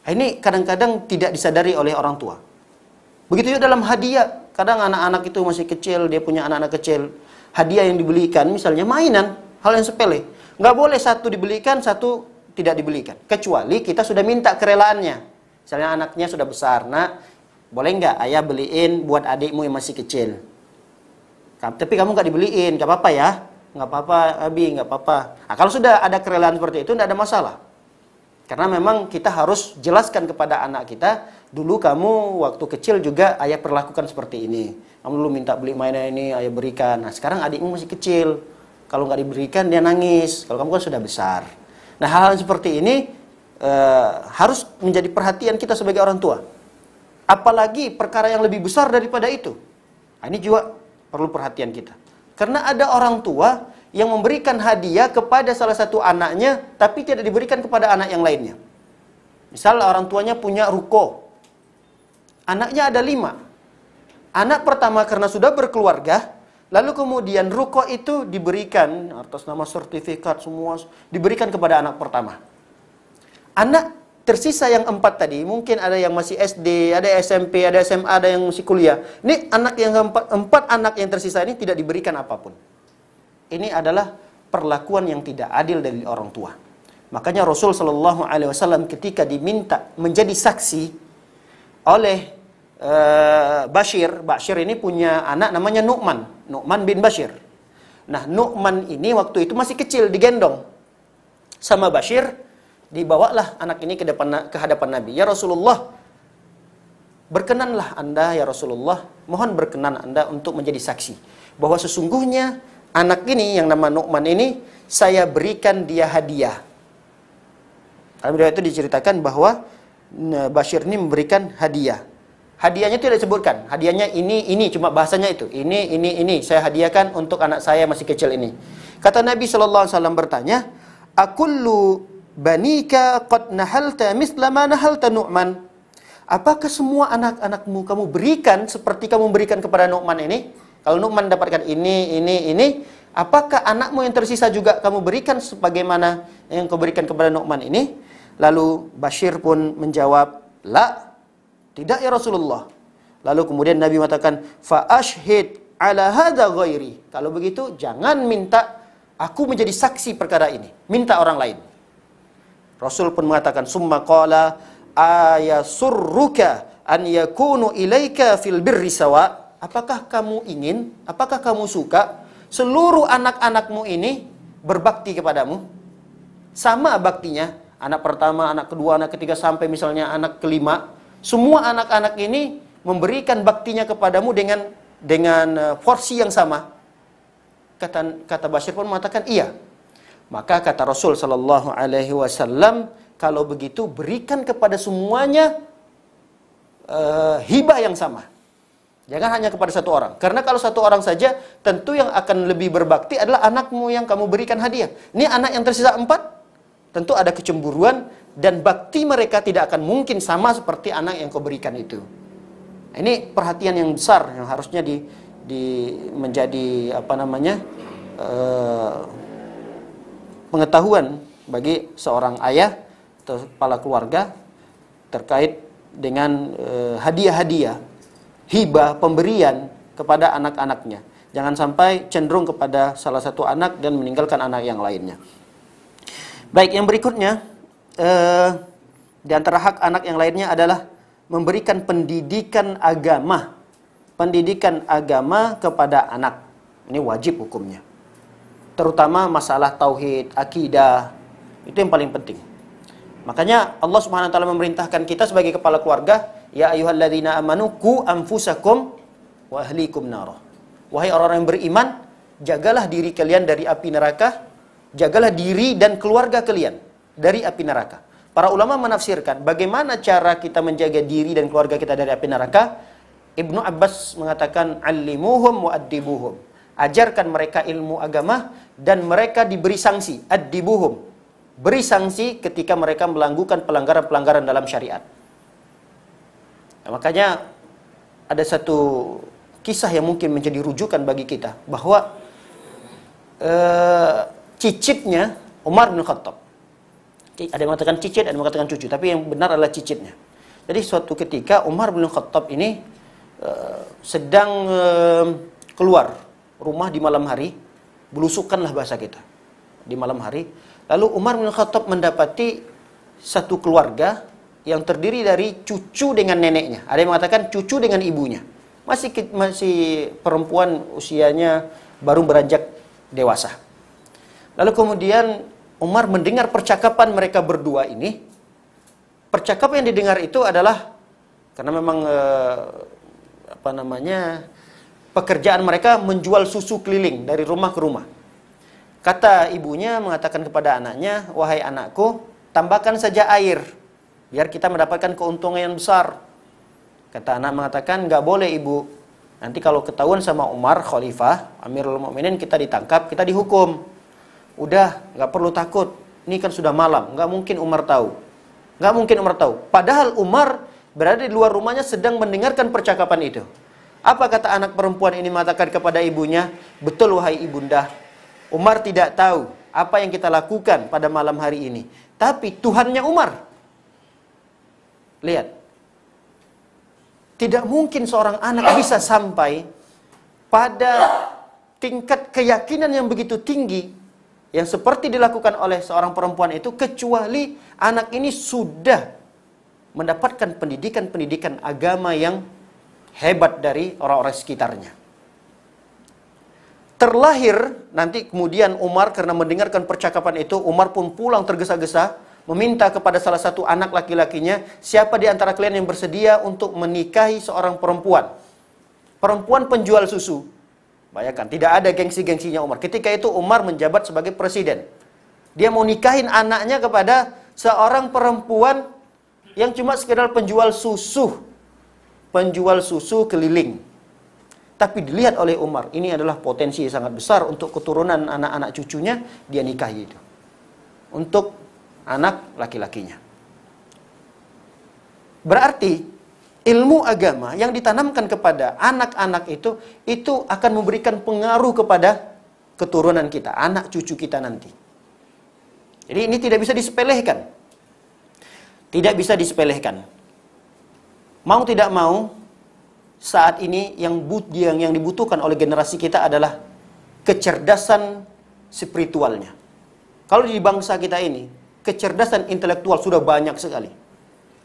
Ini kadang-kadang tidak disadari oleh orang tua. Begitu juga dalam hadiah. Kadang anak-anak itu masih kecil, dia punya anak-anak kecil. Hadiah yang dibelikan, misalnya mainan, hal yang sepele. Nggak boleh satu dibelikan, satu tidak dibelikan. Kecuali kita sudah minta kerelaannya. Misalnya anaknya sudah besar, nak, boleh nggak ayah beliin buat adikmu yang masih kecil? Tapi kamu nggak dibeliin, nggak apa-apa ya? Nggak apa-apa, Abi, nggak apa-apa. Nah, kalau sudah ada kerelaan seperti itu, nggak ada masalah. Karena memang kita harus jelaskan kepada anak kita, dulu kamu waktu kecil juga ayah perlakukan seperti ini. Kamu dulu minta beli mainan ini, ayah berikan. Nah, sekarang adikmu masih kecil. Kalau nggak diberikan, dia nangis. Kalau kamu kan sudah besar. Nah, hal-hal seperti ini harus menjadi perhatian kita sebagai orang tua. Apalagi perkara yang lebih besar daripada itu. Nah, ini juga perlu perhatian kita. Karena ada orang tua yang memberikan hadiah kepada salah satu anaknya, tapi tidak diberikan kepada anak yang lainnya. Misal orang tuanya punya ruko. Anaknya ada 5. Anak pertama karena sudah berkeluarga, lalu kemudian ruko itu diberikan, atas nama sertifikat semua, diberikan kepada anak pertama. Anak tersisa yang 4 tadi, mungkin ada yang masih SD, ada SMP, ada SMA, ada yang masih kuliah. Ini anak yang 4 anak yang tersisa ini tidak diberikan apapun. Ini adalah perlakuan yang tidak adil dari orang tua. Makanya Rasul SAW ketika diminta menjadi saksi oleh Bashir ini punya anak namanya Nu'man bin Bashir. Nah, Nu'man ini waktu itu masih kecil, digendong sama Bashir, dibawalah anak ini ke hadapan Nabi. Ya Rasulullah, berkenanlah Anda ya Rasulullah, mohon berkenan Anda untuk menjadi saksi bahwa sesungguhnya anak ini yang nama Nu'man ini saya berikan dia hadiah. Dalam riwayat itu diceritakan bahwa Bashir ini memberikan hadiah. Hadiahnya tidak disebutkan. Hadiahnya ini cuma bahasanya itu. Ini saya hadiahkan untuk anak saya masih kecil ini. Kata Nabi SAW bertanya, "Akullu banika qad nahalta misla ma nahalta Nu'man?" Apakah semua anak-anakmu kamu berikan seperti kamu berikan kepada Nu'man ini? Kalau Nu'man dapatkan ini, apakah anakmu yang tersisa juga kamu berikan sebagaimana yang kau berikan kepada Nu'man ini? Lalu Bashir pun menjawab, "La, tidak ya Rasulullah. Lalu kemudian Nabi mengatakan, fa ashhid ala hadza ghairi. Kalau begitu jangan minta aku menjadi saksi perkara ini, minta orang lain. Rasul pun mengatakan, summa qala ayasurruka an yakunu ilaika fil birri sawa. Apakah kamu ingin, apakah kamu suka seluruh anak-anakmu ini berbakti kepadamu? Sama baktinya, anak pertama, anak kedua, anak ketiga, sampai misalnya anak kelima. Semua anak-anak ini memberikan baktinya kepadamu dengan porsi yang sama. Kata Bashir pun mengatakan iya. Maka kata Rasul sallallahu alaihi wasallam, kalau begitu berikan kepada semuanya hibah yang sama. Jangan hanya kepada satu orang. Karena kalau satu orang saja, tentu yang akan lebih berbakti adalah anakmu yang kamu berikan hadiah. Ini anak yang tersisa 4, tentu ada kecemburuan, dan bakti mereka tidak akan mungkin sama seperti anak yang kau berikan itu. Ini perhatian yang besar yang harusnya menjadi pengetahuan bagi seorang ayah atau kepala keluarga terkait dengan hadiah-hadiah, hibah, pemberian kepada anak-anaknya. Jangan sampai cenderung kepada salah satu anak dan meninggalkan anak yang lainnya. Baik, yang berikutnya di antara hak anak yang lainnya adalah memberikan pendidikan agama. Pendidikan agama kepada anak. Ini wajib hukumnya. Terutama masalah tauhid, akidah, itu yang paling penting. Makanya Allah Subhanahu wa taala memerintahkan kita sebagai kepala keluarga, ya ayyuhalladzina amanu qu anfusakum wa ahlikum nar. Wahai orang-orang yang beriman, jagalah diri kalian dari api neraka, jagalah diri dan keluarga kalian dari api neraka. Para ulama menafsirkan bagaimana cara kita menjaga diri dan keluarga kita dari api neraka. Ibnu Abbas mengatakan, allimuhum wa addibuhum. Ajarkan mereka ilmu agama dan mereka diberi sanksi, addibuhum. Beri sanksi ketika mereka melakukan pelanggaran-pelanggaran dalam syariat. Nah, makanya ada satu kisah yang mungkin menjadi rujukan bagi kita, bahwa cicitnya Umar bin Khattab. Ada yang mengatakan cicit, ada yang mengatakan cucu, tapi yang benar adalah cicitnya. Jadi suatu ketika Umar bin Khattab ini sedang keluar rumah di malam hari, belusukanlah bahasa kita, di malam hari. Lalu Umar bin Khattab mendapati satu keluarga yang terdiri dari cucu dengan neneknya. Ada yang mengatakan cucu dengan ibunya. Masih perempuan, usianya baru beranjak dewasa. Lalu kemudian Umar mendengar percakapan mereka berdua ini. Percakapan yang didengar itu adalah karena memang pekerjaan mereka menjual susu keliling dari rumah ke rumah. Kata ibunya mengatakan kepada anaknya, wahai anakku, tambahkan saja air biar kita mendapatkan keuntungan yang besar. Kata anak mengatakan, nggak boleh ibu. Nanti kalau ketahuan sama Umar, khalifah, Amirul Mukminin, kita ditangkap, kita dihukum. Udah, nggak perlu takut. Ini kan sudah malam, nggak mungkin Umar tahu. Nggak mungkin Umar tahu. Padahal Umar berada di luar rumahnya sedang mendengarkan percakapan itu. Apa kata anak perempuan ini mengatakan kepada ibunya? Betul wahai ibunda, Umar tidak tahu apa yang kita lakukan pada malam hari ini. Tapi Tuhannya Umar. Lihat. Tidak mungkin seorang anak bisa sampai pada tingkat keyakinan yang begitu tinggi yang seperti dilakukan oleh seorang perempuan itu, kecuali anak ini sudah mendapatkan pendidikan-pendidikan agama yang hebat dari orang-orang sekitarnya. Terlahir nanti kemudian Umar, karena mendengarkan percakapan itu, Umar pun pulang tergesa-gesa meminta kepada salah satu anak laki-lakinya, siapa di antara kalian yang bersedia untuk menikahi seorang perempuan? Perempuan penjual susu. Bayangkan, tidak ada gengsi-gengsinya Umar. Ketika itu Umar menjabat sebagai presiden. Dia mau nikahin anaknya kepada seorang perempuan yang cuma sekedar penjual susu. Penjual susu keliling. Tapi dilihat oleh Umar, ini adalah potensi yang sangat besar untuk keturunan anak-anak cucunya, dia nikahi itu. Untuk anak laki-lakinya. Berarti ilmu agama yang ditanamkan kepada anak-anak itu akan memberikan pengaruh kepada keturunan kita, anak cucu kita nanti. Jadi ini tidak bisa disepelekan. Tidak bisa disepelekan. Mau tidak mau, saat ini yang dibutuhkan oleh generasi kita adalah kecerdasan spiritualnya. Kalau di bangsa kita ini, kecerdasan intelektual sudah banyak sekali.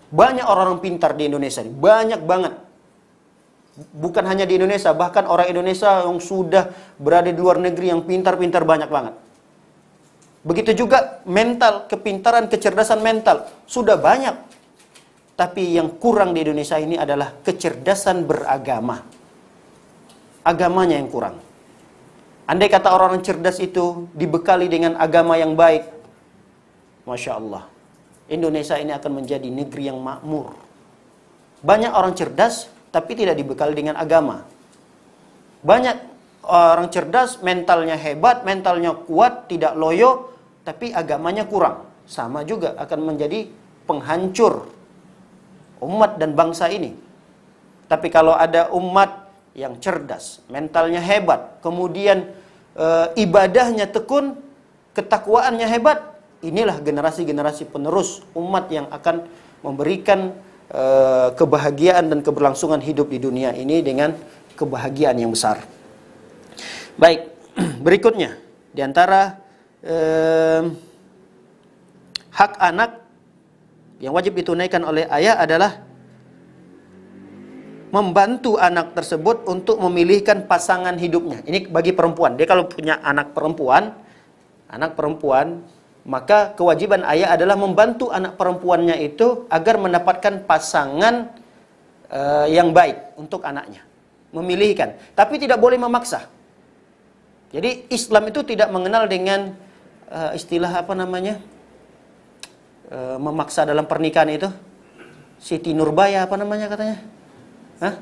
Banyak orang-orang pintar di Indonesia ini, banyak banget. Bukan hanya di Indonesia, bahkan orang Indonesia yang sudah berada di luar negeri yang pintar-pintar banyak banget. Begitu juga mental, kepintaran, kecerdasan mental sudah banyak. Tapi yang kurang di Indonesia ini adalah kecerdasan beragama. Agamanya yang kurang. Andai kata orang-orang cerdas itu dibekali dengan agama yang baik, Masya Allah, Indonesia ini akan menjadi negeri yang makmur. Banyak orang cerdas, tapi tidak dibekali dengan agama. Banyak orang cerdas, mentalnya hebat, mentalnya kuat, tidak loyo, tapi agamanya kurang. Sama juga akan menjadi penghancur umat dan bangsa ini. Tapi kalau ada umat yang cerdas, mentalnya hebat, kemudian ibadahnya tekun, ketakwaannya hebat, inilah generasi-generasi penerus umat yang akan memberikan kebahagiaan dan keberlangsungan hidup di dunia ini dengan kebahagiaan yang besar. Baik, berikutnya di antara hak anak yang wajib ditunaikan oleh ayah adalah membantu anak tersebut untuk memilihkan pasangan hidupnya. Ini bagi perempuan. Dia kalau punya anak perempuan, maka kewajiban ayah adalah membantu anak perempuannya itu agar mendapatkan pasangan yang baik untuk anaknya. Memilihkan. Tapi tidak boleh memaksa. Jadi Islam itu tidak mengenal dengan istilah apa namanya? Memaksa dalam pernikahan itu. Siti Nurbaya apa namanya katanya? Hah?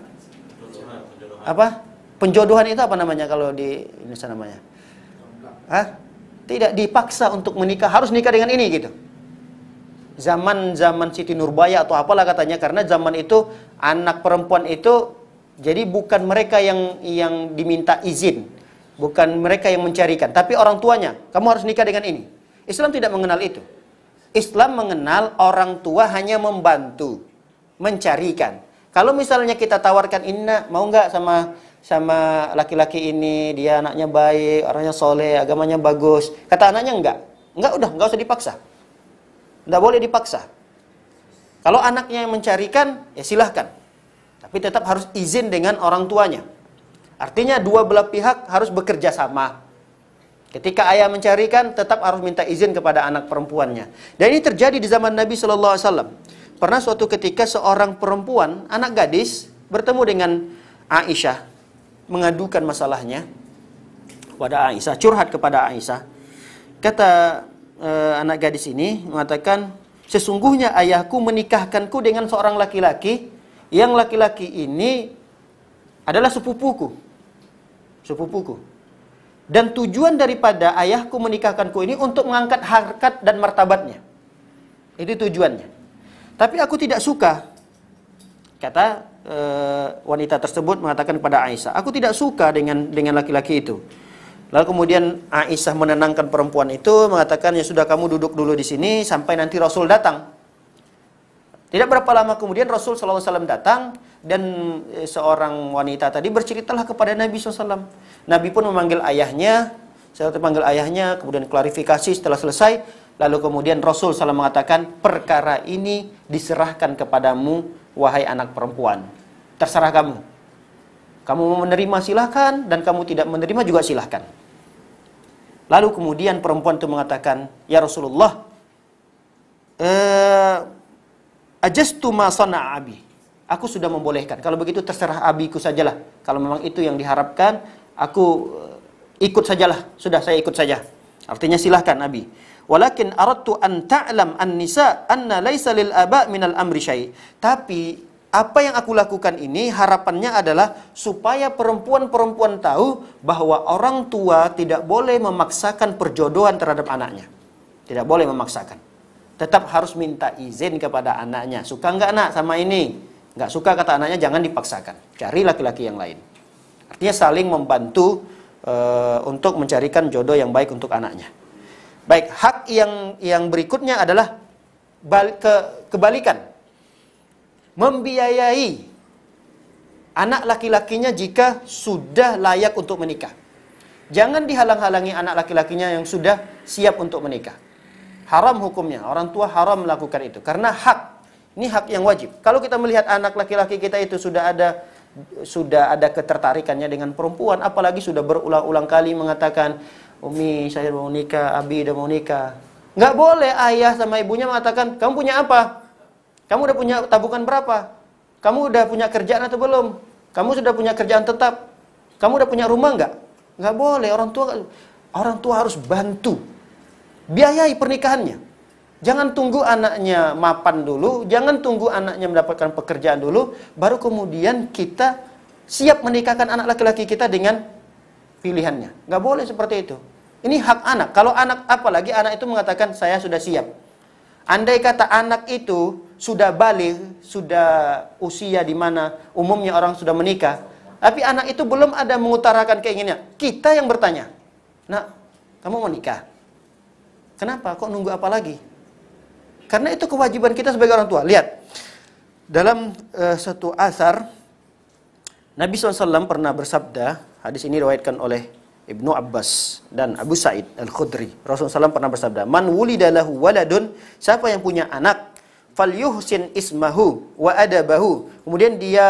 Apa? Penjodohan itu apa namanya kalau di Indonesia namanya? Hah? Tidak dipaksa untuk menikah, harus nikah dengan ini gitu. Zaman Siti Nurbaya atau apalah katanya, karena zaman itu anak perempuan itu jadi bukan mereka yang diminta izin, bukan mereka yang mencarikan, tapi orang tuanya, kamu harus nikah dengan ini. Islam tidak mengenal itu. Islam mengenal orang tua hanya membantu, mencarikan. Kalau misalnya kita tawarkan, Inna mau nggak sama laki-laki ini, dia anaknya baik, orangnya soleh, agamanya bagus. Kata anaknya enggak udah, enggak usah dipaksa. Enggak boleh dipaksa. Kalau anaknya yang mencarikan, ya silahkan. Tapi tetap harus izin dengan orang tuanya. Artinya dua belah pihak harus bekerja sama. Ketika ayah mencarikan, tetap harus minta izin kepada anak perempuannya. Dan ini terjadi di zaman Nabi SAW. Pernah suatu ketika seorang perempuan, anak gadis, bertemu dengan Aisyah, mengadukan masalahnya kepada Aisyah, curhat kepada Aisyah. Kata anak gadis ini mengatakan, sesungguhnya ayahku menikahkanku dengan seorang laki-laki, yang laki-laki ini adalah sepupuku. Dan tujuan daripada ayahku menikahkanku ini untuk mengangkat harkat dan martabatnya. Itu tujuannya. Tapi aku tidak suka. Kata wanita tersebut mengatakan kepada Aisyah, aku tidak suka dengan laki-laki itu. Lalu kemudian Aisyah menenangkan perempuan itu, mengatakan, ya sudah, kamu duduk dulu di sini sampai nanti Rasul datang. Tidak berapa lama kemudian Rasul SAW datang, dan seorang wanita tadi berceritalah kepada Nabi SAW. Nabi pun memanggil ayahnya, kemudian klarifikasi setelah selesai. Lalu kemudian Rasul SAW mengatakan, perkara ini diserahkan kepadamu, wahai anak perempuan. Terserah kamu. Kamu mau menerima silahkan, dan kamu tidak menerima juga silahkan. Lalu kemudian perempuan itu mengatakan, ya Rasulullah, ajastu ma sana'a abi. Aku sudah membolehkan. Kalau begitu terserah abiku sajalah. Kalau memang itu yang diharapkan, aku ikut sajalah. Sudah, saya ikut saja. Artinya silahkan abi. Walakin aradtu an ta'lam an-nisa anna laisa lil aba' minal amri syai'. Tapi apa yang aku lakukan ini harapannya adalah supaya perempuan-perempuan tahu bahwa orang tua tidak boleh memaksakan perjodohan terhadap anaknya. Tidak boleh memaksakan. Tetap harus minta izin kepada anaknya. Suka enggak nak sama ini? Enggak suka kata anaknya, jangan dipaksakan. Cari laki-laki yang lain. Artinya saling membantu untuk mencarikan jodoh yang baik untuk anaknya. Baik, hak yang berikutnya adalah kebalikan. Membiayai anak laki-lakinya jika sudah layak untuk menikah. Jangan dihalang-halangi anak laki-lakinya yang sudah siap untuk menikah. Haram hukumnya, orang tua haram melakukan itu. Karena ini hak yang wajib. Kalau kita melihat anak laki-laki kita itu sudah ada ketertarikannya dengan perempuan, apalagi sudah berulang-ulang kali mengatakan, Umi saya mau nikah, Abi udah mau nikah. Nggak boleh ayah sama ibunya mengatakan, kamu punya apa? Kamu udah punya tabungan berapa? Kamu udah punya kerjaan atau belum? Kamu sudah punya kerjaan tetap? Kamu udah punya rumah nggak? Nggak boleh. Orang tua harus bantu, biayai pernikahannya. Jangan tunggu anaknya mapan dulu, jangan tunggu anaknya mendapatkan pekerjaan dulu, baru kemudian kita siap menikahkan anak laki-laki kita dengan pilihannya. Nggak boleh seperti itu. Ini hak anak. Kalau anak, apalagi anak itu mengatakan saya sudah siap. Andai kata anak itu sudah balik, sudah usia di mana umumnya orang sudah menikah, tapi anak itu belum ada mengutarakan keinginannya, kita yang bertanya, nak, kamu mau nikah? Kenapa? Kok nunggu apa lagi? Karena itu kewajiban kita sebagai orang tua. Lihat, dalam satu asar, Nabi SAW pernah bersabda, hadis ini diriwayatkan oleh Ibnu Abbas dan Abu Sa'id Al-Khudri. Rasulullah SAW pernah bersabda, man wulida lahu waladun, siapa yang punya anak, falyuhsin ismahu wa adabahu. Kemudian dia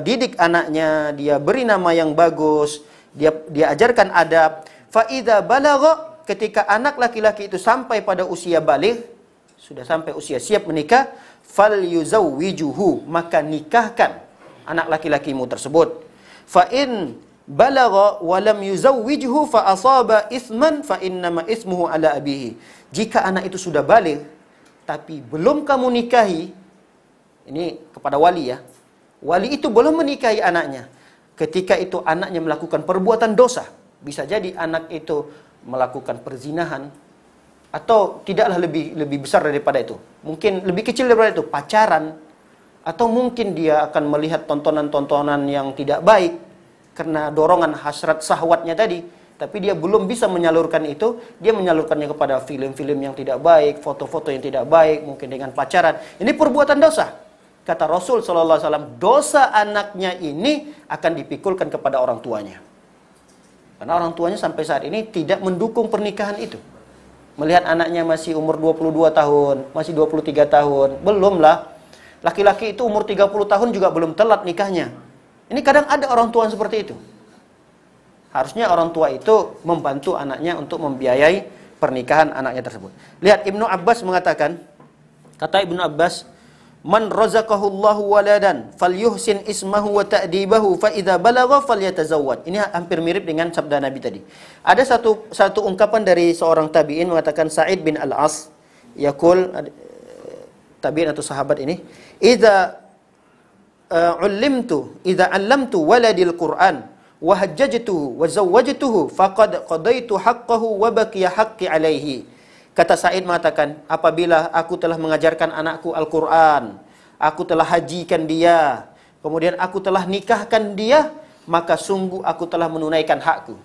didik anaknya, dia beri nama yang bagus, dia ajarkan adab. Fa idza balagha, ketika anak laki-laki itu sampai pada usia baligh, sudah sampai usia siap menikah, falyuzawwijuhu, maka nikahkan anak laki-lakimu tersebut. Fa in balagha wa lam yuzawwijhu fa asaba ithman fa innama ithmuhu ala abihi. Jika anak itu sudah baligh tapi belum kamu nikahi, ini kepada wali ya. Wali itu belum menikahi anaknya. Ketika itu anaknya melakukan perbuatan dosa, bisa jadi anak itu melakukan perzinahan atau tidaklah lebih besar daripada itu. Mungkin lebih kecil daripada itu, pacaran, atau mungkin dia akan melihat tontonan-tontonan yang tidak baik karena dorongan hasrat syahwatnya tadi, tapi dia belum bisa menyalurkan itu, dia menyalurkannya kepada film-film yang tidak baik, foto-foto yang tidak baik, mungkin dengan pacaran. Ini perbuatan dosa. Kata Rasul SAW, dosa anaknya ini akan dipikulkan kepada orang tuanya. Karena orang tuanya sampai saat ini tidak mendukung pernikahan itu. Melihat anaknya masih umur 22 tahun, masih 23 tahun, belumlah. Laki-laki itu umur 30 tahun juga belum telat nikahnya. Ini kadang ada orang tua seperti itu. Harusnya orang tua itu membantu anaknya untuk membiayai pernikahan anaknya tersebut. Lihat, Ibnu Abbas mengatakan, kata Ibnu Abbas, man razaqahullahu waladan falyuhsin ismahu wa ta'dibahu fa idza balagha falyatazawwaj. Ini hampir mirip dengan sabda Nabi tadi. Ada satu ungkapan dari seorang tabi'in mengatakan, Sa'id bin Al-As yaqul, tabi'in atau sahabat ini, idza idza 'allamtu waladil Qur'an wa hajjajtuhu wa zawwajtuhu faqad qadaitu haqqahu wa baqiya haqqi alaihi. Kata Sa'id mengatakan, apabila aku telah mengajarkan anakku Al-Qur'an, aku telah hajikan dia, kemudian aku telah nikahkan dia, maka sungguh aku telah menunaikan hakku.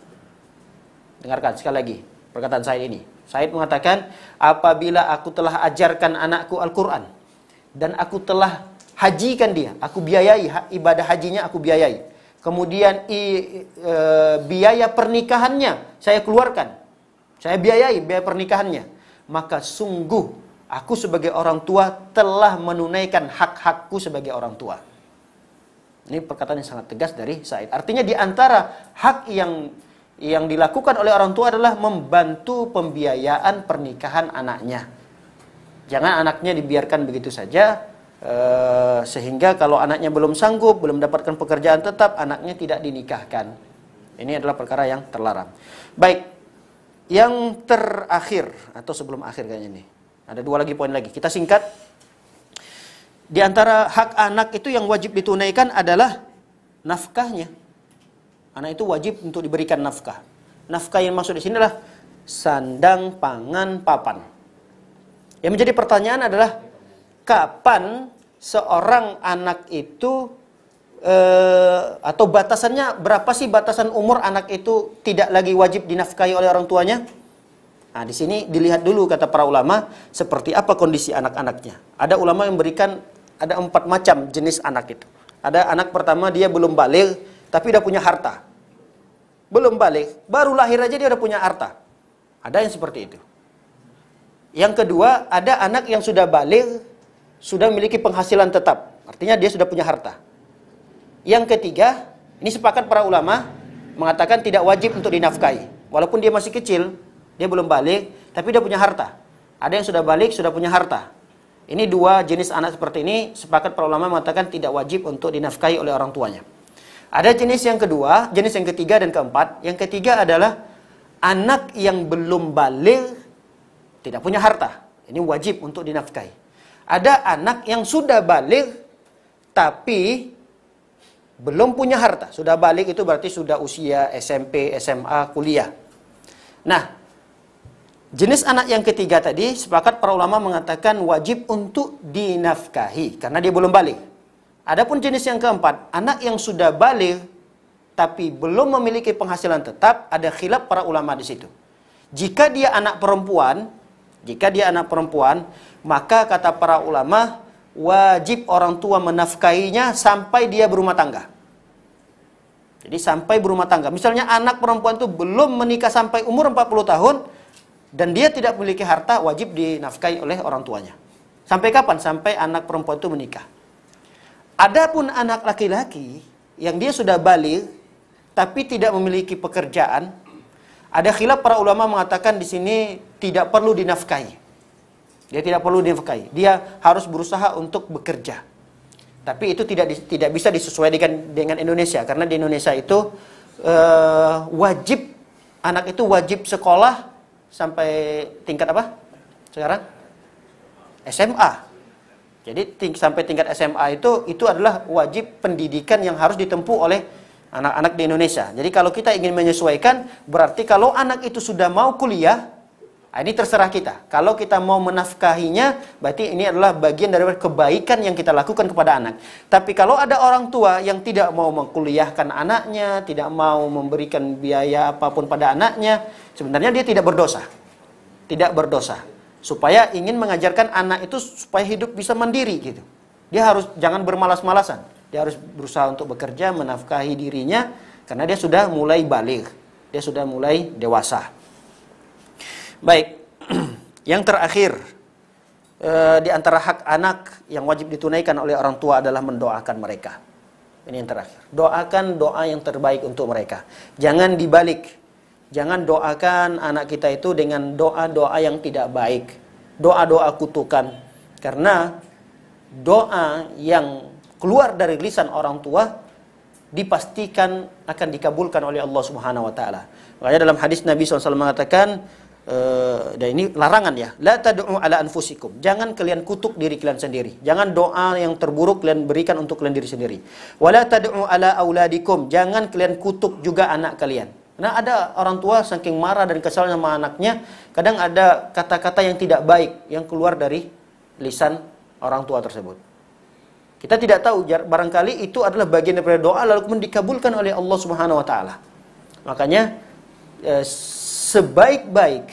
Dengarkan sekali lagi perkataan Sa'id ini. Sa'id mengatakan, apabila aku telah ajarkan anakku Al-Qur'an dan aku telah hajikan dia, aku biayai ibadah hajinya, aku biayai. Kemudian biaya pernikahannya saya keluarkan, saya biayai biaya pernikahannya. Maka sungguh aku sebagai orang tua telah menunaikan hak-hakku sebagai orang tua. Ini perkataan yang sangat tegas dari Sa'id. Artinya di antara hak yang dilakukan oleh orang tua adalah membantu pembiayaan pernikahan anaknya. Jangan anaknya dibiarkan begitu saja. Sehingga kalau anaknya belum sanggup, belum mendapatkan pekerjaan tetap, anaknya tidak dinikahkan. Ini adalah perkara yang terlarang. Baik, yang terakhir atau sebelum akhir kayaknya ini, ada 2 lagi poin lagi. Kita singkat. Di antara hak anak itu yang wajib ditunaikan adalah nafkahnya. Anak itu wajib untuk diberikan nafkah. Nafkah yang maksud di sini adalah sandang, pangan, papan. Yang menjadi pertanyaan adalah, kapan seorang anak itu atau batasannya berapa sih, batasan umur anak itu tidak lagi wajib dinafkahi oleh orang tuanya? Nah, di sini dilihat dulu kata para ulama seperti apa kondisi anak-anaknya. Ada ulama yang berikan ada 4 macam jenis anak itu. Ada anak pertama dia belum balik, tapi udah punya harta. Belum balik, baru lahir aja dia udah punya harta. Ada yang seperti itu. Yang kedua, ada anak yang sudah balik, sudah memiliki penghasilan tetap. Artinya dia sudah punya harta. Yang ketiga, ini sepakat para ulama, mengatakan tidak wajib untuk dinafkahi. Walaupun dia masih kecil, dia belum balik, tapi dia punya harta. Ada yang sudah balik, sudah punya harta. Ini dua jenis anak seperti ini, sepakat para ulama mengatakan tidak wajib untuk dinafkahi oleh orang tuanya. Ada jenis yang kedua, jenis yang ketiga dan keempat. Yang ketiga adalah anak yang belum balik, tidak punya harta. Ini wajib untuk dinafkahi. Ada anak yang sudah balik, tapi belum punya harta. Sudah balik itu berarti sudah usia SMP, SMA, kuliah. Nah, jenis anak yang ketiga tadi, sepakat para ulama mengatakan wajib untuk dinafkahi, karena dia belum balik. Adapun jenis yang keempat, anak yang sudah balik, tapi belum memiliki penghasilan tetap, ada khilaf para ulama di situ. Jika dia anak perempuan, maka kata para ulama, wajib orang tua menafkahinya sampai dia berumah tangga. Jadi sampai berumah tangga. Misalnya anak perempuan itu belum menikah sampai umur 40 tahun, dan dia tidak memiliki harta, wajib dinafkahi oleh orang tuanya. Sampai kapan? Sampai anak perempuan itu menikah. Adapun anak laki-laki yang dia sudah balik tapi tidak memiliki pekerjaan, ada khilaf para ulama mengatakan di sini tidak perlu dinafkahi. Dia tidak perlu dinafkahi. Dia harus berusaha untuk bekerja. Tapi itu tidak bisa disesuaikan dengan Indonesia, karena di Indonesia itu wajib, anak itu wajib sekolah sampai tingkat apa? Sekarang? SMA. Jadi sampai tingkat SMA itu adalah wajib pendidikan yang harus ditempuh oleh anak-anak di Indonesia. Jadi kalau kita ingin menyesuaikan, berarti kalau anak itu sudah mau kuliah, ini terserah kita. Kalau kita mau menafkahinya, berarti ini adalah bagian dari kebaikan yang kita lakukan kepada anak. Tapi kalau ada orang tua yang tidak mau mengkuliahkan anaknya, tidak mau memberikan biaya apapun pada anaknya, sebenarnya dia tidak berdosa. Tidak berdosa. Supaya ingin mengajarkan anak itu supaya hidup bisa mandiri gitu. Dia harus jangan bermalas-malasan. Dia harus berusaha untuk bekerja, menafkahi dirinya, karena dia sudah mulai baligh. Dia sudah mulai dewasa. Baik, yang terakhir di antara hak anak yang wajib ditunaikan oleh orang tua adalah mendoakan mereka. Ini yang terakhir. Doakan doa yang terbaik untuk mereka. Jangan dibalik. Jangan doakan anak kita itu dengan doa-doa yang tidak baik. Doa-doa kutukan. Karena doa yang keluar dari lisan orang tua dipastikan akan dikabulkan oleh Allah Subhanahu wa taala. Makanya dalam hadis Nabi SAW mengatakan, dan ini larangan ya, la tad'u ala anfusikum. Jangan kalian kutuk diri kalian sendiri. Jangan doa yang terburuk kalian berikan untuk kalian diri sendiri. Wala tad'u ala auladikum. Jangan kalian kutuk juga anak kalian. Nah, ada orang tua saking marah dan kesal sama anaknya, kadang ada kata-kata yang tidak baik yang keluar dari lisan orang tua tersebut. Kita tidak tahu, barangkali itu adalah bagian daripada doa lalu kemudian dikabulkan oleh Allah Subhanahu wa taala. Makanya sebaik-baik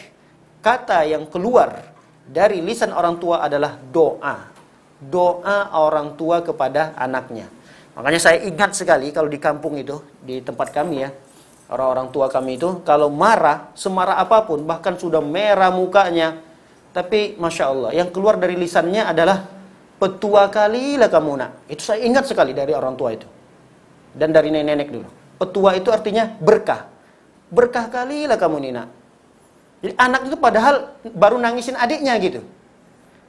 kata yang keluar dari lisan orang tua adalah doa. Doa orang tua kepada anaknya. Makanya saya ingat sekali kalau di kampung itu, di tempat kami ya, orang-orang tua kami itu kalau marah, semarah apapun, bahkan sudah merah mukanya, tapi Masya Allah, yang keluar dari lisannya adalah petua kalilah kamu nak. Itu saya ingat sekali dari orang tua itu. Dan dari nenek-nenek dulu. Petua itu artinya berkah. Berkah kalilah kamu Nina. Jadi anak itu padahal baru nangisin adiknya gitu.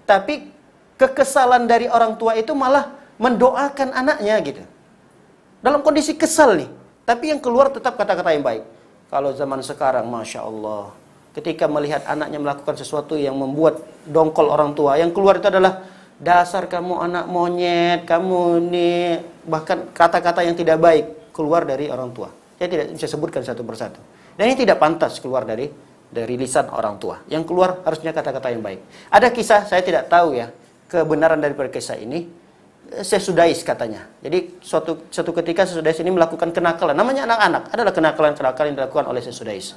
Tapi kekesalan dari orang tua itu malah mendoakan anaknya gitu. Dalam kondisi kesal nih. Tapi yang keluar tetap kata-kata yang baik. Kalau zaman sekarang Masya Allah, ketika melihat anaknya melakukan sesuatu yang membuat dongkol orang tua, yang keluar itu adalah dasar kamu anak monyet, kamu nih, bahkan kata-kata yang tidak baik keluar dari orang tua. Saya tidak bisa sebutkan satu persatu. Dan ini tidak pantas keluar dari lisan orang tua. Yang keluar harusnya kata-kata yang baik. Ada kisah, saya tidak tahu ya kebenaran daripada kisah ini. Syekh Sudais katanya. Jadi suatu ketika Syekh Sudais ini melakukan kenakalan. Namanya anak-anak. Adalah kenakalan-kenakalan yang dilakukan oleh Syekh Sudais.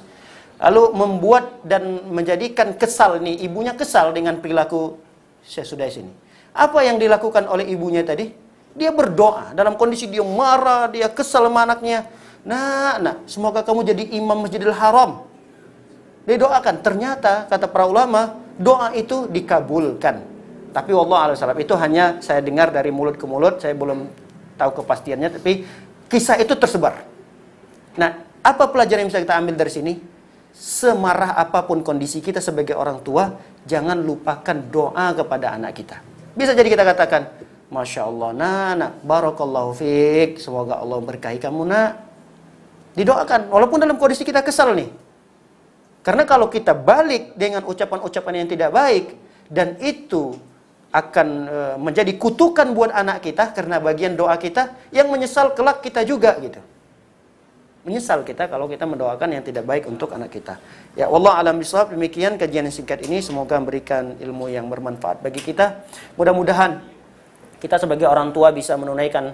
Lalu membuat dan menjadikan kesal nih, ibunya kesal dengan perilaku Syekh Sudais ini. Apa yang dilakukan oleh ibunya tadi? Dia berdoa dalam kondisi dia marah, dia kesal sama anaknya. Nah, semoga kamu jadi imam Masjidil Haram. Dia doakan. Ternyata kata para ulama, doa itu dikabulkan. Tapi wallahu a'lam, itu hanya saya dengar dari mulut ke mulut, saya belum tahu kepastiannya, tapi kisah itu tersebar. Nah, apa pelajaran yang bisa kita ambil dari sini? Semarah apapun kondisi kita sebagai orang tua, jangan lupakan doa kepada anak kita. Bisa jadi kita katakan, Masya Allah, nak, barakallahu fiik, semoga Allah berkahi kamu, nak. Didoakan, walaupun dalam kondisi kita kesal nih. Karena kalau kita balik dengan ucapan-ucapan yang tidak baik, dan itu akan menjadi kutukan buat anak kita, karena bagian doa kita, yang menyesal kelak kita juga gitu. Menyesal kita kalau kita mendoakan yang tidak baik untuk anak kita. Ya Allah alam bisawab, demikian kajian yang singkat ini, semoga memberikan ilmu yang bermanfaat bagi kita. Mudah-mudahan kita sebagai orang tua bisa menunaikan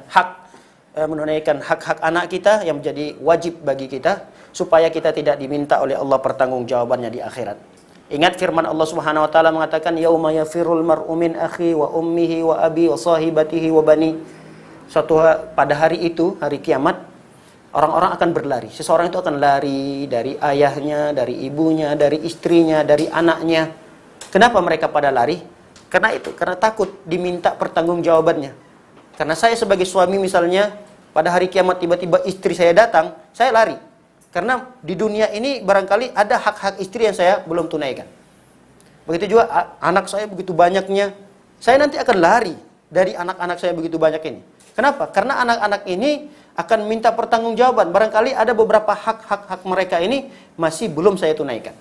hak-hak anak kita yang menjadi wajib bagi kita, supaya kita tidak diminta oleh Allah pertanggungjawabannya di akhirat. Ingat firman Allah Subhanahu wa taala mengatakan, yauma yafirul mar'u min akhi wa ummihi wa abi wa sahibatihi wa bani. Pada hari itu, hari kiamat, orang-orang akan berlari. Seseorang itu akan lari dari ayahnya, dari ibunya, dari istrinya, dari anaknya. Kenapa mereka pada lari? Karena takut diminta pertanggungjawabannya. Karena saya sebagai suami misalnya, pada hari kiamat tiba-tiba istri saya datang, saya lari. Karena di dunia ini barangkali ada hak-hak istri yang saya belum tunaikan. Begitu juga anak saya begitu banyaknya, saya nanti akan lari dari anak-anak saya begitu banyak ini. Kenapa? Karena anak-anak ini akan minta pertanggungjawaban. Barangkali ada beberapa hak-hak mereka ini masih belum saya tunaikan.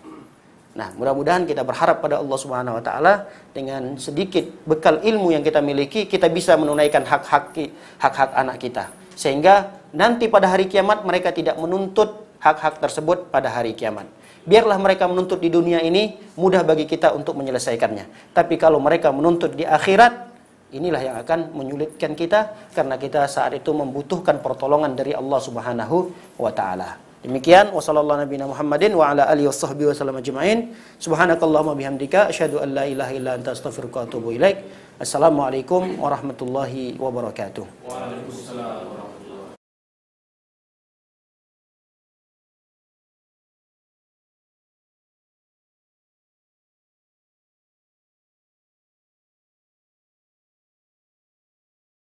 Nah, mudah-mudahan kita berharap pada Allah Subhanahu wa taala, dengan sedikit bekal ilmu yang kita miliki, kita bisa menunaikan hak-hak anak kita. Sehingga nanti pada hari kiamat mereka tidak menuntut hak-hak tersebut pada hari kiamat. Biarlah mereka menuntut di dunia ini, mudah bagi kita untuk menyelesaikannya. Tapi kalau mereka menuntut di akhirat, inilah yang akan menyulitkan kita, karena kita saat itu membutuhkan pertolongan dari Allah Subhanahu wa taala. Demikian, wa sallallahu nabiyana Muhammadin wa ala alihi washabbihi wasallam ajma'in. Subhanakallahumma bihamdika asyhadu an la ilaha illa anta astaghfiruka wa atubu ilaik. Assalamualaikum warahmatullahi wabarakatuh. Waalaikumsalam.